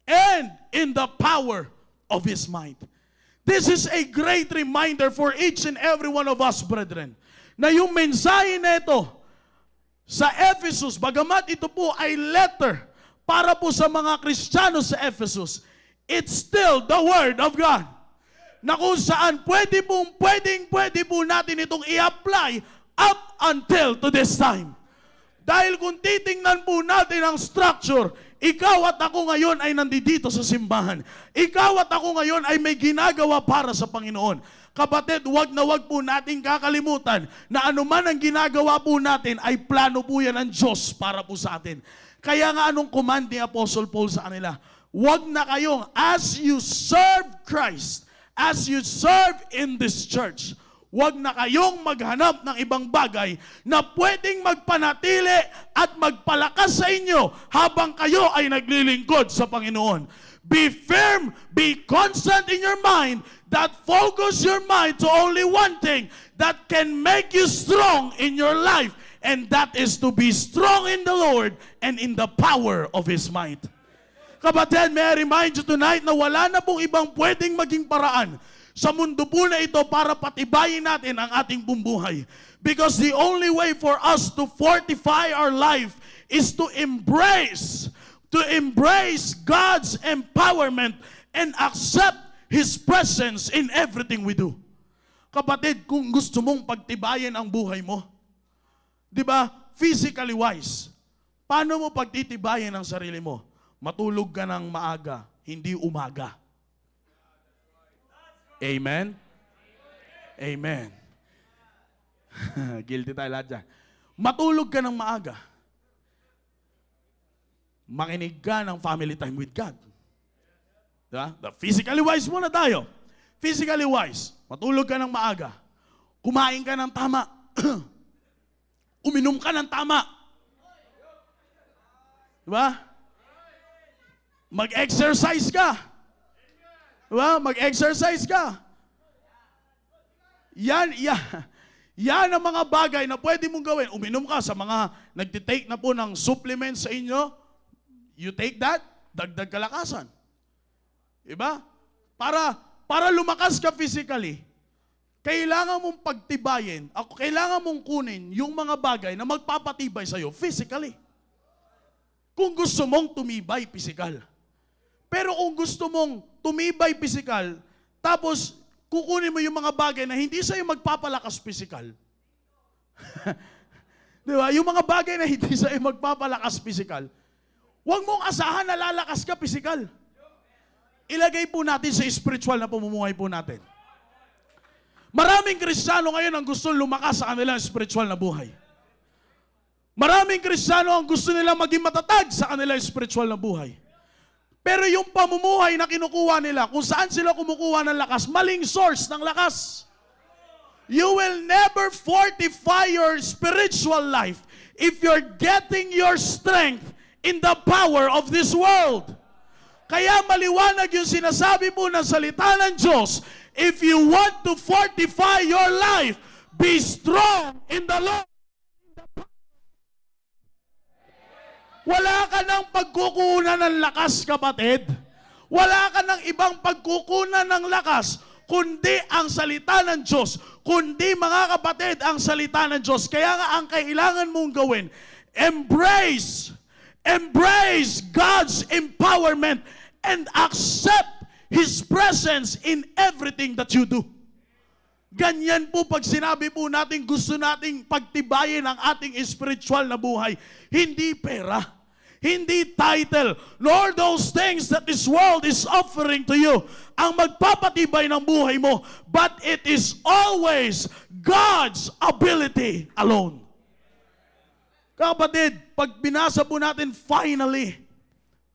Speaker 2: and in the power of His might. This is a great reminder for each and every one of us, brethren, na yung mensahe na ito sa Ephesus, bagamat ito po ay letter para po sa mga Kristiyano sa Ephesus, it's still the Word of God. Na kung saan pwede po natin itong i-apply up until to this time. Dahil kung titingnan po natin ang structure, ikaw at ako ngayon ay nandito sa simbahan. Ikaw at ako ngayon ay may ginagawa para sa Panginoon. Kapatid, wag po nating kakalimutan na anuman ang ginagawa po natin ay plano po yan ng Diyos para po sa atin. Kaya nga anong command ni Apostle Paul sa kanila? Wag na kayong, as you serve Christ, as you serve in this church, wag na kayong maghanap ng ibang bagay na pwedeng magpanatili at magpalakas sa inyo habang kayo ay naglilingkod sa Panginoon. Be firm, be constant in your mind, that focus your mind to only one thing that can make you strong in your life, and that is to be strong in the Lord and in the power of His might. Kapatid, may I remind you tonight na wala na pong ibang pwedeng maging paraan sa mundo po na ito para patibayin natin ang ating bumbuhay. Because the only way for us to fortify our life is to embrace God's empowerment and accept His presence in everything we do. Kapatid, kung gusto mong pagtibayin ang buhay mo, di ba, physically wise, paano mo pagtitibayin ang sarili mo? Matulog ka ng maaga, hindi umaga. Amen? Amen. Guilty tayo lahat dyan. Matulog ka ng maaga. Makinig ka ng family time with God. Diba? Physically wise muna tayo. Physically wise. Matulog ka ng maaga. Kumain ka ng tama. Uminom ka ng tama. Diba? Mag-exercise ka. Diba? Mag-exercise ka. Yan ang mga bagay na pwede mong gawin. Uminom ka sa mga nagtitake na po ng supplements sa inyo. You take that, dagdag kalakasan. Diba? Para lumakas ka physically, kailangan mong pagtibayin, kailangan mong kunin yung mga bagay na magpapatibay sa'yo physically. Kung gusto mong tumibay physical. Pero kung gusto mong tumibay physical, tapos kukunin mo yung mga bagay na hindi sa'yo magpapalakas physical. Di ba? Yung mga bagay na hindi sa'yo magpapalakas physical, huwag mong asahan na lalakas ka physical. Ilagay po natin sa spiritual na pamumuhay po natin. Maraming Kristiyano ngayon ang gusto lumakas sa kanilang spiritual na buhay. Maraming Kristiyano ang gusto nila maging matatag sa kanilang spiritual na buhay. Pero yung pamumuhay na kinukuha nila, kung saan sila kumukuha ng lakas, maling source ng lakas. You will never fortify your spiritual life if you're getting your strength in the power of this world. Kaya maliwanag yung sinasabi po ng salita ng Diyos, if you want to fortify your life, be strong in the Lord. Wala ka ng pagkukunan ng lakas, kapatid. Wala ka ng ibang pagkukunan ng lakas, kundi ang salita ng Diyos. Kundi, mga kapatid, ang salita ng Diyos. Kaya nga ang kailangan mong gawin, embrace God's empowerment and accept His presence in everything that you do. Ganyan po pag sinabi po natin gusto nating pagtibayin ang ating spiritual na buhay. Hindi pera, hindi title, nor those things that this world is offering to you ang magpapatibay ng buhay mo, but it is always God's ability alone. Kapatid, pag binasa po natin finally,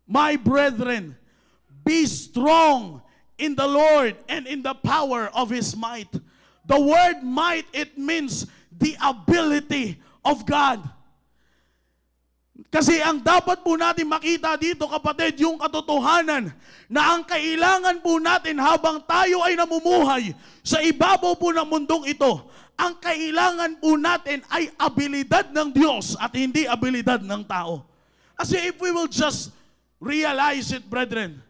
Speaker 2: my brethren, be strong in the Lord and in the power of His might. The word might, it means the ability of God. Kasi ang dapat po natin makita dito, kapatid, yung katotohanan na ang kailangan po natin habang tayo ay namumuhay sa ibabaw po ng mundong ito, ang kailangan po natin ay abilidad ng Diyos at hindi abilidad ng tao. Kasi if we will just realize it, brethren,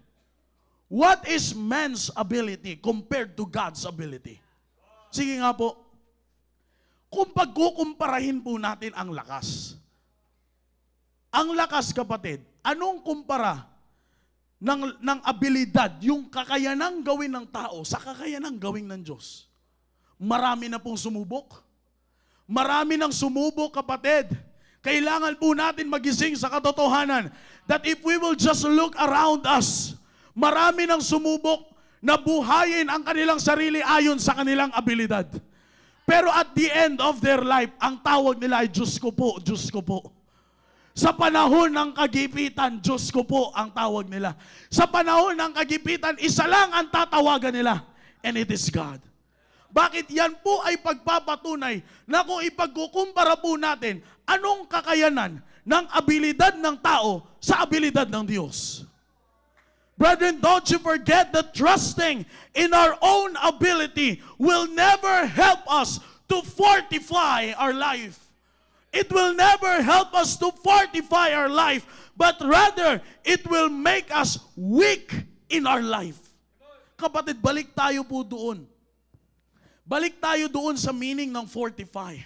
Speaker 2: what is man's ability compared to God's ability? Sige nga po. kung pagkukumparahin po natin ang lakas. Ang lakas, kapatid, anong kumpara ng abilidad, yung kakayanang gawin ng tao sa kakayanang gawin ng Diyos? Marami na pong sumubok. Marami nang sumubok, kapatid. Kailangan po natin magising sa katotohanan that if we will just look around us, marami nang sumubok na buhayin ang kanilang sarili ayon sa kanilang abilidad. Pero at the end of their life, ang tawag nila ay, Diyos ko po, Diyos ko po. Sa panahon ng kagipitan, Diyos ko po ang tawag nila. Sa panahon ng kagipitan, isa lang ang tatawagan nila, and it is God. Bakit? Yan po ay pagpapatunay na kung ipagkukumpara po natin, anong kakayanan ng abilidad ng tao sa abilidad ng Diyos. Brethren, don't you forget that trusting in our own ability will never help us to fortify our life. It will never help us to fortify our life, but rather, it will make us weak in our life. Kapatid, balik tayo po doon. Balik tayo doon sa meaning ng fortify.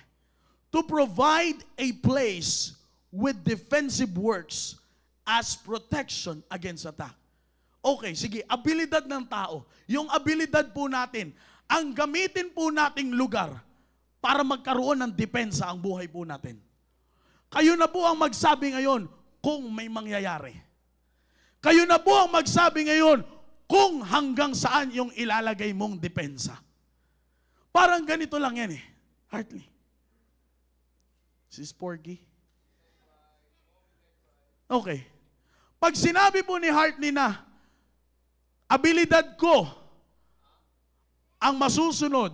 Speaker 2: To provide a place with defensive works as protection against attack. Okay, sige, abilidad ng tao. Yung abilidad po natin, ang gamitin po nating lugar para magkaroon ng depensa ang buhay po natin. Kayo na po ang magsabi ngayon kung may mangyayari. Kayo na po ang magsabi ngayon kung hanggang saan yung ilalagay mong depensa. Parang ganito lang yan eh. Hartley. Sis Porgy. Okay. Pag sinabi po ni Hartley na, abilidad ko ang masusunod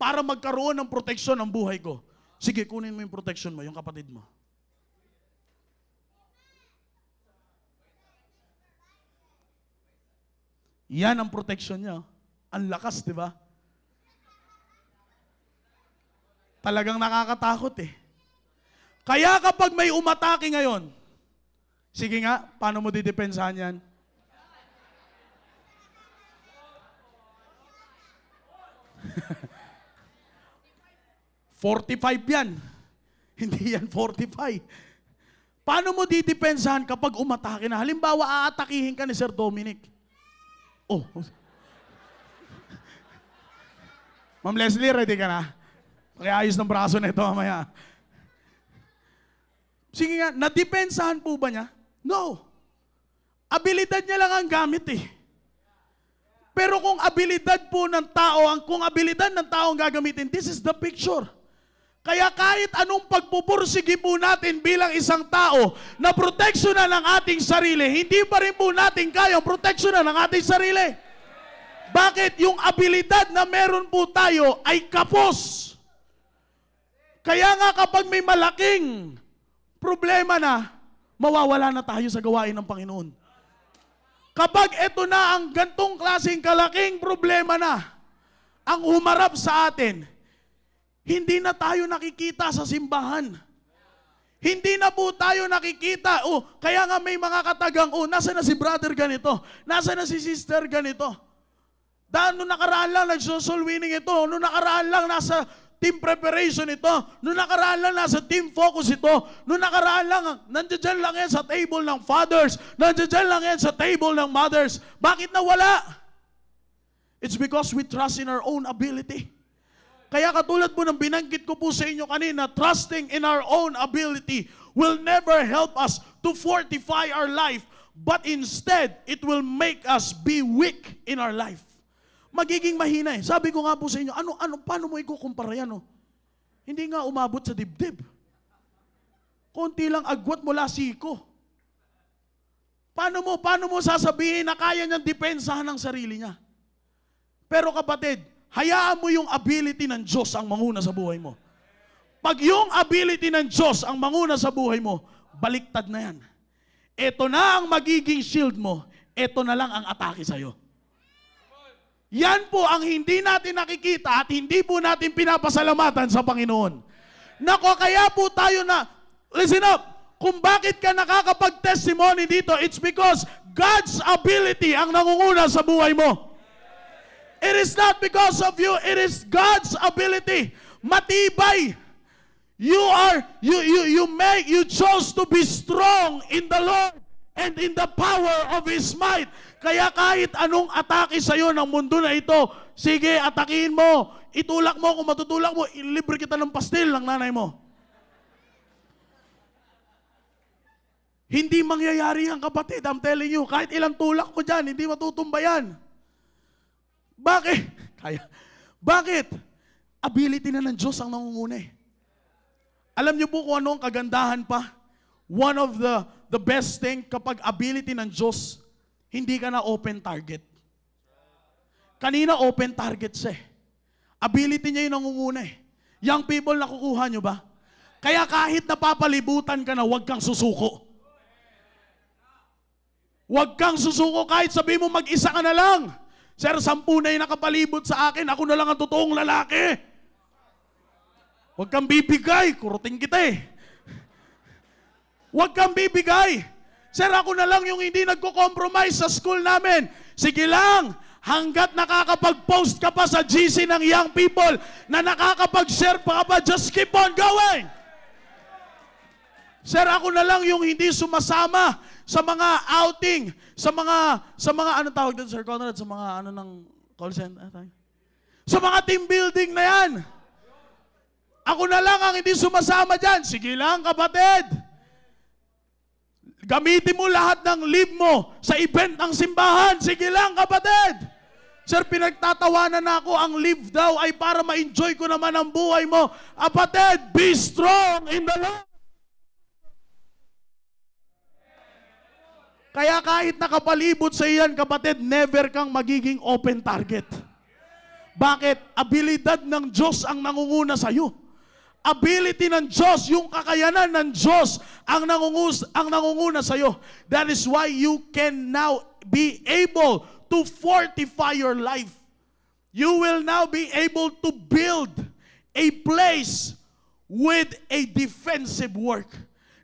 Speaker 2: para magkaroon ng proteksyon ng buhay ko. Sige, kunin mo yung proteksyon mo, yung kapatid mo. Yan ang proteksyon niya. Ang lakas, di ba? Talagang nakakatakot eh. Kaya kapag may umatake ngayon, sige nga, paano mo didepensahan yan? $45 yan. Hindi yan 45. Paano mo didepensahan kapag umatake na? Halimbawa, aatakihin ka ni Sir Dominic. Oh. Ma'am Leslie, ready ka na? Pakiayos ng braso na ito mamaya. Sige nga, nadepensahan po ba niya? No. Abilidad niya lang ang gamit eh. Pero kung abilidad po ng tao, kung abilidad ng tao ang gagamitin, this is the picture. Kaya kahit anong pagpupursige po natin bilang isang tao na proteksyonan ang ating sarili, hindi pa rin po natin kayang proteksyonan ang ating sarili. Bakit? Yung abilidad na meron po tayo ay kapos. Kaya nga kapag may malaking problema na, mawawala na tayo sa gawain ng Panginoon. Kapag ito na ang gantong klaseng kalaking problema na, ang humarap sa atin, hindi na tayo nakikita sa simbahan. Hindi na po tayo nakikita. Kaya nga may mga katagang, nasa na si brother ganito? Nasa na si sister ganito? Noong nakaraan lang nagsoul winning ito. Noong nakaraan lang nasa team preparation ito. Noong nakaraan lang nasa team focus ito. Noong nakaraan lang, nandiyan lang yan sa table ng fathers. Nandiyan lang yan sa table ng mothers. Bakit nawala? It's because we trust in our own ability. Kaya katulad po ng binanggit ko po sa inyo kanina, trusting in our own ability will never help us to fortify our life, but instead, it will make us be weak in our life. Magiging mahina eh. Sabi ko nga po sa inyo, paano mo ikukumpara yan? Hindi nga umabot sa dibdib. Konti lang agwat mula siko. Paano mo sasabihin na kaya niyang depensahan ang sarili niya? Pero kapatid, hayaan mo yung ability ng Diyos ang manguna sa buhay mo. Pag yung ability ng Diyos ang manguna sa buhay mo, baliktad na yan. Ito na ang magiging shield mo, ito na lang ang atake sa'yo. Yan po ang hindi natin nakikita at hindi po natin pinapasalamatan sa Panginoon. Nako, kaya po tayo listen up, kung bakit ka nakakapag-testimony dito, it's because God's ability ang nangunguna sa buhay mo. It is not because of you, it is God's ability. Matibay. You chose to be strong in the Lord and in the power of His might. Kaya kahit anong atake sa'yo ng mundo na ito, sige, atakihin mo, itulak mo, kung matutulak mo, ilibre kita ng pastil ng nanay mo. Hindi mangyayari yan, kapatid. I'm telling you, kahit ilang tulak mo dyan, hindi matutumba yan. Bakit? Bakit? Ability na ng Diyos ang nangunguna eh. Alam niyo po kung ano ang kagandahan pa? One of the best thing kapag ability ng Diyos, hindi ka na open target. Kanina open target siya eh. Ability niya yung nangunguna eh. Young people, nakukuha niyo ba? Kaya kahit napapalibutan ka na, huwag kang susuko. Huwag kang susuko kahit sabi mo mag-isa ka na lang. Sir, 10 na yung nakapalibot sa akin, ako na lang ang totoong lalaki. Huwag kang bibigay, kuruting kita eh. Huwag kang bibigay. Sir, ako na lang yung hindi nagko-compromise sa school namin. Sige lang, hanggat nakakapag-post ka pa sa GC ng young people, na nakakapag-share pa ka pa, just keep on going. Sir, ako na lang yung hindi sumasama sa mga outing, sa mga ano tawag doon, Sir Conrad, sa mga ano ng call center, sa mga team building na yan. Ako na lang ang hindi sumasama dyan. Sige lang, kapatid. Gamitin mo lahat ng leave mo sa event ng simbahan. Sige lang, kapatid. Sir, pinagtatawanan na ako, ang leave daw ay para ma-enjoy ko naman ang buhay mo. Kapatid, be strong in the Lord. Kaya kahit nakapalibot sa iyan, kapatid, never kang magiging open target. Bakit? Abilidad ng Diyos ang nangunguna sa iyo. Ability ng Diyos, yung kakayanan ng Diyos ang nangunguna sa iyo. That is why you can now be able to fortify your life. You will now be able to build a place with a defensive work.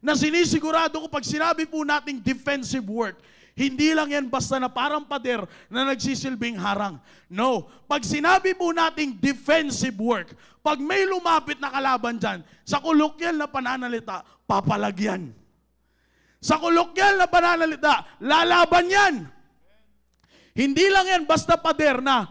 Speaker 2: Na sinisigurado ko pag sinabi po nating defensive work, hindi lang yan basta na parang pader na nagsisilbing harang. No. Pag sinabi po nating defensive work, pag may lumapit na kalaban dyan, sa kolokyal na pananalita, papalagyan. Sa kolokyal na pananalita, lalaban yan. Hindi lang yan basta pader na,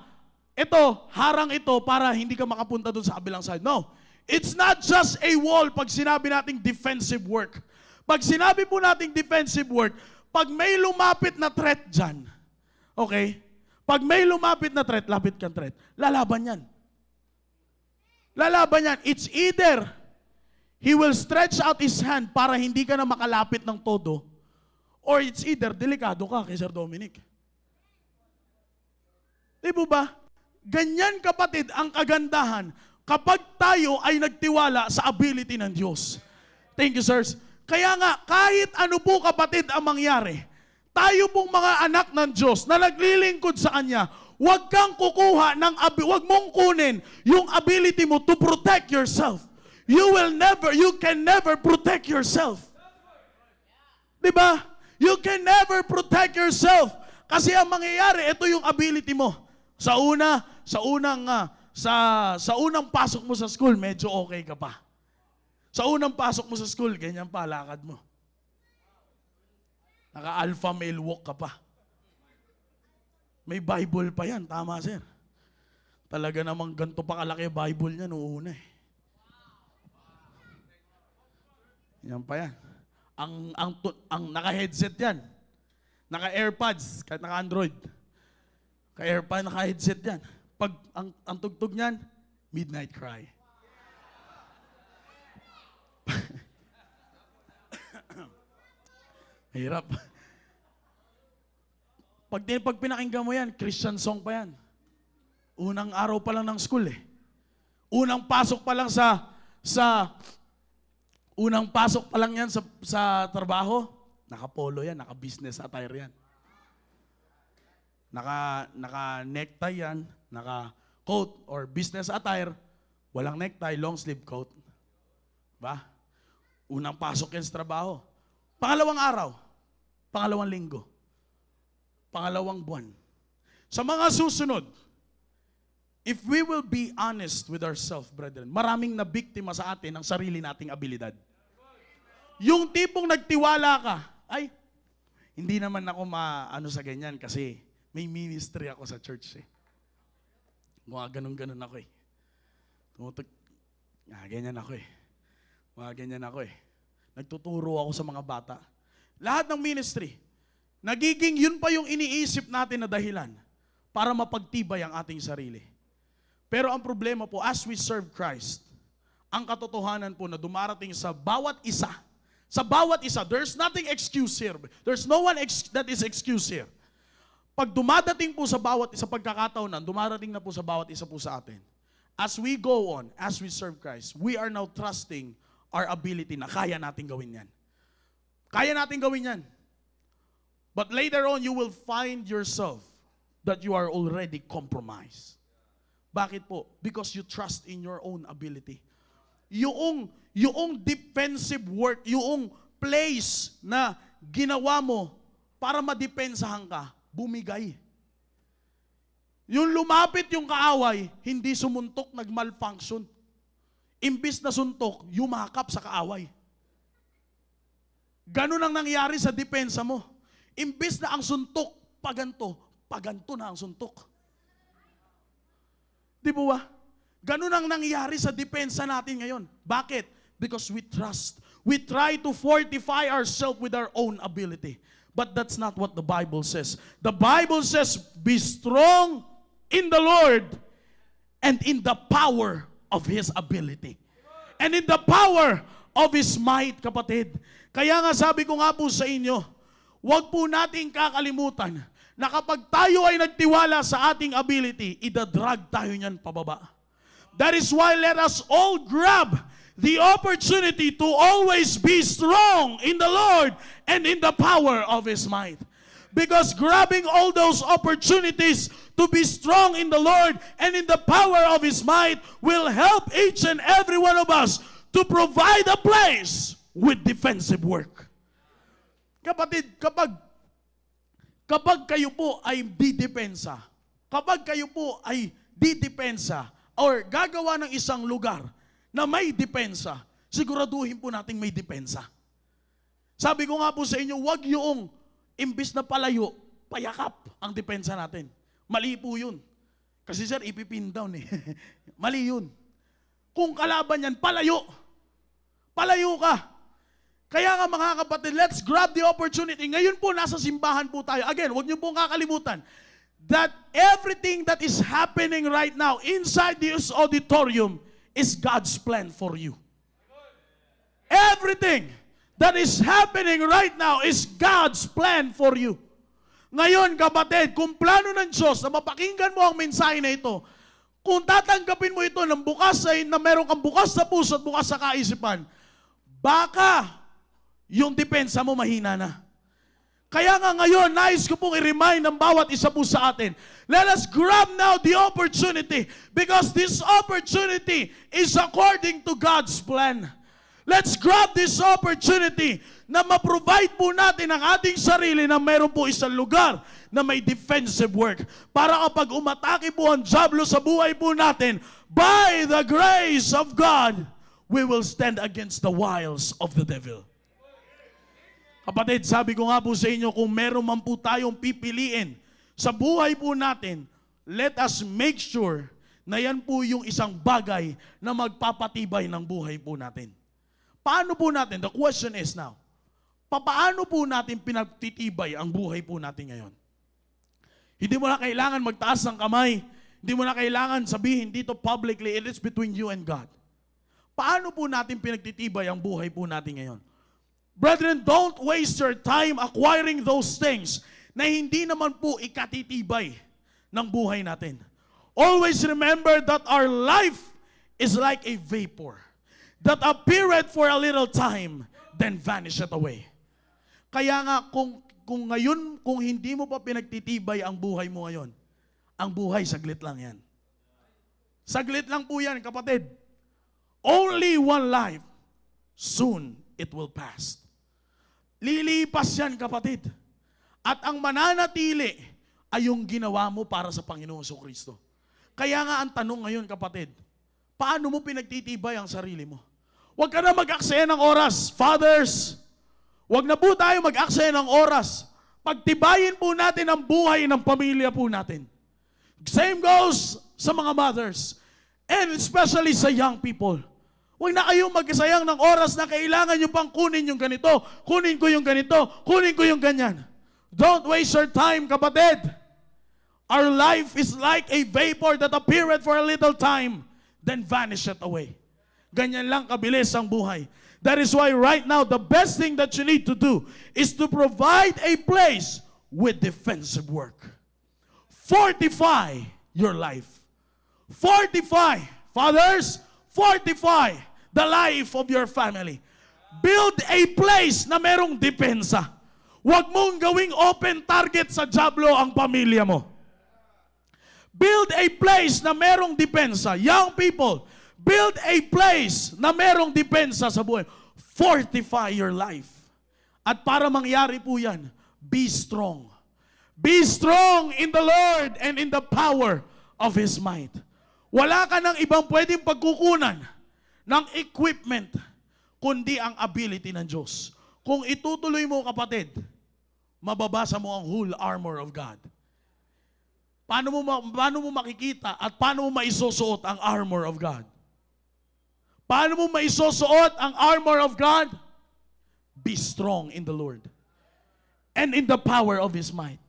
Speaker 2: ito, harang ito para hindi ka makapunta dun sa kabilang side. No. It's not just a wall pag sinabi nating defensive work. Pag sinabi po nating defensive work, pag may lumapit na threat dyan, okay? Pag may lumapit na threat, lapit kang threat, lalaban yan. Lalaban yan. It's either he will stretch out his hand para hindi ka na makalapit ng todo, or it's either delikado ka kay Sir Dominic. Di ba? Ganyan, kapatid, ang kagandahan kapag tayo ay nagtiwala sa ability ng Diyos. Thank you, sirs. Kaya nga, kahit ano po, kapatid, ang mangyari, tayo pong mga anak ng Diyos na naglilingkod sa Kanya, huwag kang kukuha huwag mong kunin yung ability mo to protect yourself. You can never protect yourself. Diba? You can never protect yourself. Kasi ang mangyayari, ito yung ability mo. Sa unang pasok mo sa school, medyo okay ka pa. Sa unang pasok mo sa school, ganyan pa, lakad mo. Naka-alpha male walk ka pa. May Bible pa yan, tama, sir. Talaga namang ganito pa kalaki Bible niya noong una eh. Yan pa yan. Ang naka-headset yan. Naka-AirPods, kahit naka-Android. Ka-AirPods, naka-headset yan. Pag ang tugtog niyan, Midnight Cry. Hirap. Pag pinakinggan mo yan, Christian song pa yan. Unang araw pa lang ng school eh. Unang pasok pa lang unang pasok pa lang yan sa trabaho, naka-polo yan, naka-business attire yan. Naka-necktie yan, naka-coat or business attire, walang necktie, long sleeve coat. Ba? Unang pasok yan sa trabaho. Pangalawang araw, pangalawang linggo, pangalawang buwan. Sa mga susunod, if we will be honest with ourselves, brethren, maraming nabiktima sa atin ng sarili nating abilidad. Yung tipong nagtiwala ka, ay, hindi naman ako maano sa ganyan kasi may ministry ako sa church eh. Mga ganun-ganun ako eh. Ganyan ako eh. Mga ganyan ako eh. Nagtuturo ako sa mga bata. Lahat ng ministry, nagiging yun pa yung iniisip natin na dahilan para mapagtibay ang ating sarili. Pero ang problema po, as we serve Christ, ang katotohanan po na dumarating sa bawat isa, there's nothing excuse here. There's no one that is excuse here. Pag dumadating po sa bawat isa pagkakataon na, dumarating na po sa bawat isa po sa atin. As we go on, as we serve Christ, we are now trusting our ability na kaya natin gawin yan. Kaya natin gawin yan. But later on, you will find yourself that you are already compromised. Bakit po? Because you trust in your own ability. Yung defensive work, yung place na ginawa mo para madepensahan ka, bumigay. Yung lumapit yung kaaway, hindi sumuntok, nagmalfunction. Imbis na suntok, yumakap sa kaaway. Ganun ang nangyari sa depensa mo. Imbis na ang suntok, paganto na ang suntok. Di ba? Ganun ang nangyari sa depensa natin ngayon. Bakit? Because we trust. We try to fortify ourselves with our own ability. But that's not what the Bible says. The Bible says, be strong in the Lord and in the power of His ability. And in the power of His might, kapatid. Kaya nga sabi ko nga po sa inyo, huwag po nating kakalimutan na kapag tayo ay nagtiwala sa ating ability, idadrag tayo niyan pababa. That is why let us all grab the opportunity to always be strong in the Lord and in the power of His might. Because grabbing all those opportunities to be strong in the Lord and in the power of His might will help each and every one of us to provide a place with defensive work. Kapatid, kapag kayo po ay didepensa, or gagawa ng isang lugar na may depensa, siguraduhin po natin may depensa. Sabi ko nga po sa inyo, wag yung imbis na palayo, payakap ang depensa natin. Mali po yun. Kasi sir, ipipin down eh. Mali yun. Kung kalaban yan, palayo. Palayo ka. Kaya nga mga kapatid, let's grab the opportunity. Ngayon po, nasa simbahan po tayo. Again, huwag niyo pong kakalimutan that everything that is happening right now inside this auditorium is God's plan for you. Everything that is happening right now is God's plan for you. Ngayon, kapatid, kung plano ng Diyos na mapakinggan mo ang mensahe na ito, kung tatanggapin mo ito ng bukas na meron kang bukas na puso at bukas sa kaisipan, baka yung depensa mo mahina na. Kaya nga ngayon, nais ko pong i-remind ng bawat isa po sa atin, let us grab now the opportunity because this opportunity is according to God's plan. Let's grab this opportunity na ma-provide po natin ang ating sarili na meron po isang lugar na may defensive work. Para kapag umatake po ang diablo sa buhay po natin, by the grace of God, we will stand against the wiles of the devil. Kapatid, sabi ko nga po sa inyo, kung meron man po tayong pipiliin sa buhay po natin, let us make sure na yan po yung isang bagay na magpapatibay ng buhay po natin. Paano po natin? The question is now, paano po natin pinagtitibay ang buhay po natin ngayon? Hindi mo na kailangan magtaas ng kamay. Hindi mo na kailangan sabihin dito publicly, it is between you and God. Paano po natin pinagtitibay ang buhay po natin ngayon? Brethren, don't waste your time acquiring those things na hindi naman po ikatitibay ng buhay natin. Always remember that our life is like a vapor that appeareth for a little time, then vanisheth away. Kaya nga, kung ngayon, kung hindi mo pa pinagtitibay ang buhay mo ngayon, ang buhay, saglit lang yan. Saglit lang po yan, kapatid. Only one life, soon it will pass. Lilipas yan, kapatid. At ang mananatili ay yung ginawa mo para sa Panginoong Kristo. Kaya nga ang tanong ngayon, kapatid, paano mo pinagtitibay ang sarili mo? Huwag ka na mag-aksaya ng oras. Fathers, huwag na po tayo mag-aksaya ng oras. Pagtibayin po natin ang buhay ng pamilya po natin. Same goes sa mga mothers. And especially sa young people. Huwag na kayong magsayang ng oras na kailangan nyo pang kunin yung ganito, kunin ko yung ganito, kunin ko yung ganyan. Don't waste your time, kapatid. Our life is like a vapor that appeareth for a little time, then vanisheth away. Ganyan lang kabilis ang buhay. That is why right now, the best thing that you need to do is to provide a place with defensive work. Fortify your life. Fortify, fathers, fortify the life of your family. Build a place na merong depensa. Huwag mong gawing open target sa jablo ang pamilya mo. Build a place na merong depensa. Young people, build a place na merong depensa sa buhay. Fortify your life. At para mangyari po yan, be strong. Be strong in the Lord and in the power of His might. Wala ka ng ibang pwedeng pagkukunan ng equipment, kundi ang ability ng Diyos. Kung itutuloy mo, kapatid, mababasa mo ang whole armor of God. Paano mo makikita at paano mo maisusuot ang armor of God? Paano mo maisusuot ang armor of God? Be strong in the Lord and in the power of His might.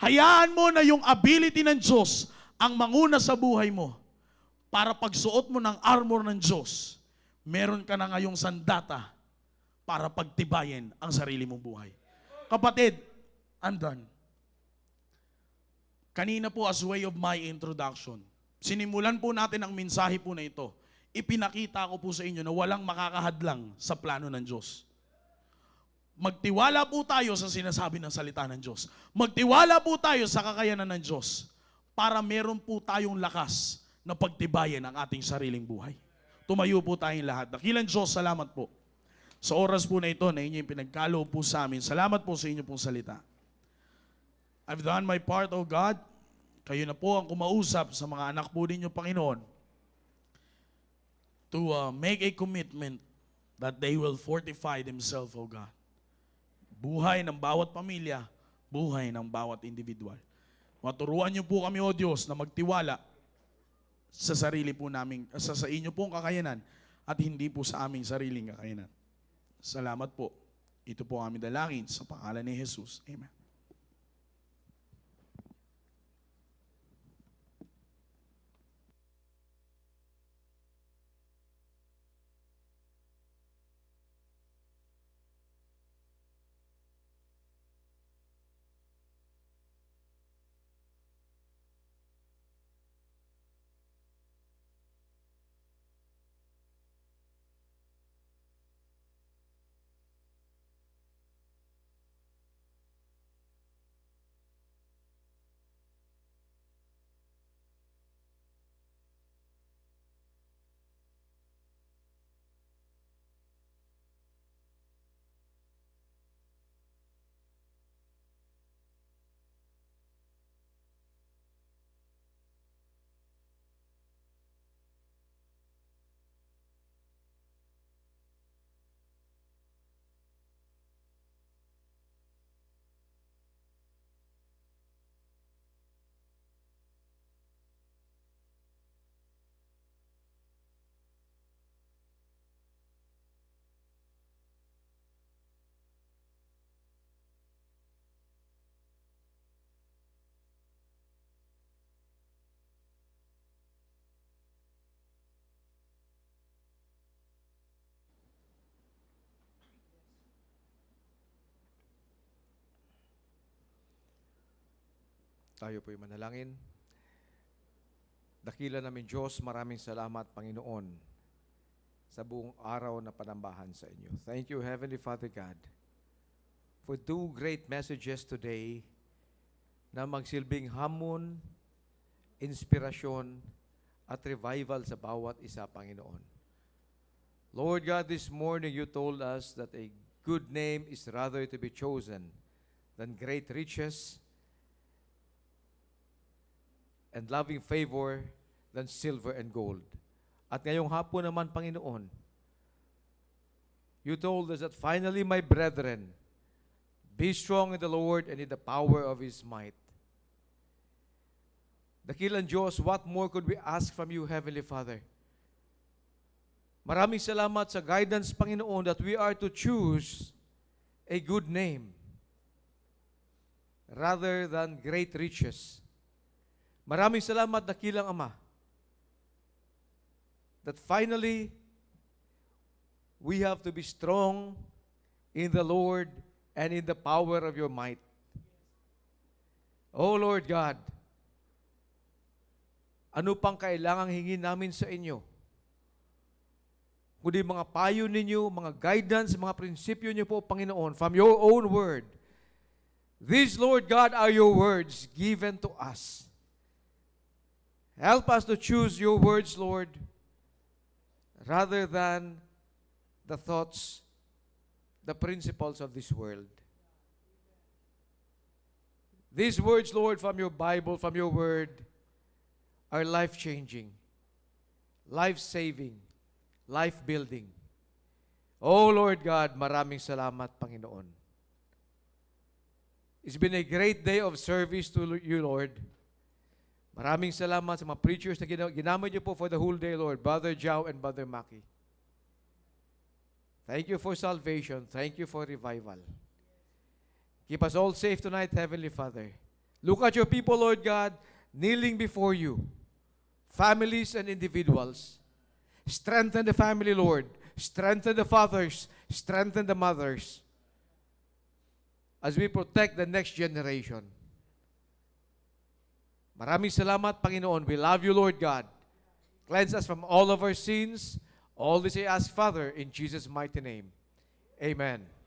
Speaker 2: Hayaan mo na yung ability ng Diyos ang manguna sa buhay mo para pagsuot mo ng armor ng Diyos, meron ka na ngayong sandata para pagtibayin ang sarili mong buhay. Kapatid, I'm done. Kanina po as way of my introduction, sinimulan po natin ang mensahe po na ito. Ipinakita ko po sa inyo na walang makakahadlang sa plano ng Diyos. Magtiwala po tayo sa sinasabi ng salita ng Diyos. Magtiwala po tayo sa kakayanan ng Diyos para meron po tayong lakas na pagtibayin ang ating sariling buhay. Tumayo po tayong lahat. Dakilang Diyos, salamat po sa oras po na ito na inyo yung pinagkaloob po sa amin. Salamat po sa inyo pong salita. I've done my part, O God. Kayo na po ang kumausap sa mga anak po ninyo, Panginoon, to make a commitment that they will fortify themselves, O God. Buhay ng bawat pamilya, buhay ng bawat individual. Maturuan niyo po kami, O Diyos, na magtiwala sa sarili po namin, sa inyo pong kakayanan at hindi po sa aming sariling kakayanan. Salamat po. Ito po ang aming dalangin sa pangalan ni Jesus. Amen.
Speaker 1: Tayo po'y manalangin. Dakila namin Diyos, maraming salamat, Panginoon, sa buong araw na panambahan sa inyo. Thank you, Heavenly Father God, for two great messages today na magsilbing hamon, inspirasyon, at revival sa bawat isa, Panginoon. Lord God, this morning you told us that a good name is rather to be chosen than great riches and loving favor than silver and gold. At ngayong hapon naman, Panginoon, you told us that finally, my brethren, be strong in the Lord and in the power of His might. Dakilang Diyos, what more could we ask from you, Heavenly Father? Maraming salamat sa guidance, Panginoon, that we are to choose a good name rather than great riches. Maraming salamat, dakilang Ama, that finally, we have to be strong in the Lord and in the power of your might. Oh Lord God, ano pang kailangang hingin namin sa inyo? Kundi mga payo ninyo, mga guidance, mga prinsipyo niyo po, Panginoon, from your own word. These, Lord God, are your words given to us. Help us to choose your words, Lord, rather than the thoughts, the principles of this world. These words, Lord, from your Bible, from your word, are life-changing, life-saving, life-building. Oh, Lord God, maraming salamat, Panginoon. It's been a great day of service to you, Lord. Maraming salamat sa mga preachers na ginamit niyo po for the whole day, Lord, Brother Jao and Brother Maki. Thank you for salvation. Thank you for revival. Keep us all safe tonight, Heavenly Father. Look at your people, Lord God, kneeling before you, families and individuals. Strengthen the family, Lord. Strengthen the fathers. Strengthen the mothers. As we protect the next generation. Maraming salamat, Panginoon. We love you, Lord God. Cleanse us from all of our sins. All this I ask, Father, in Jesus' mighty name. Amen.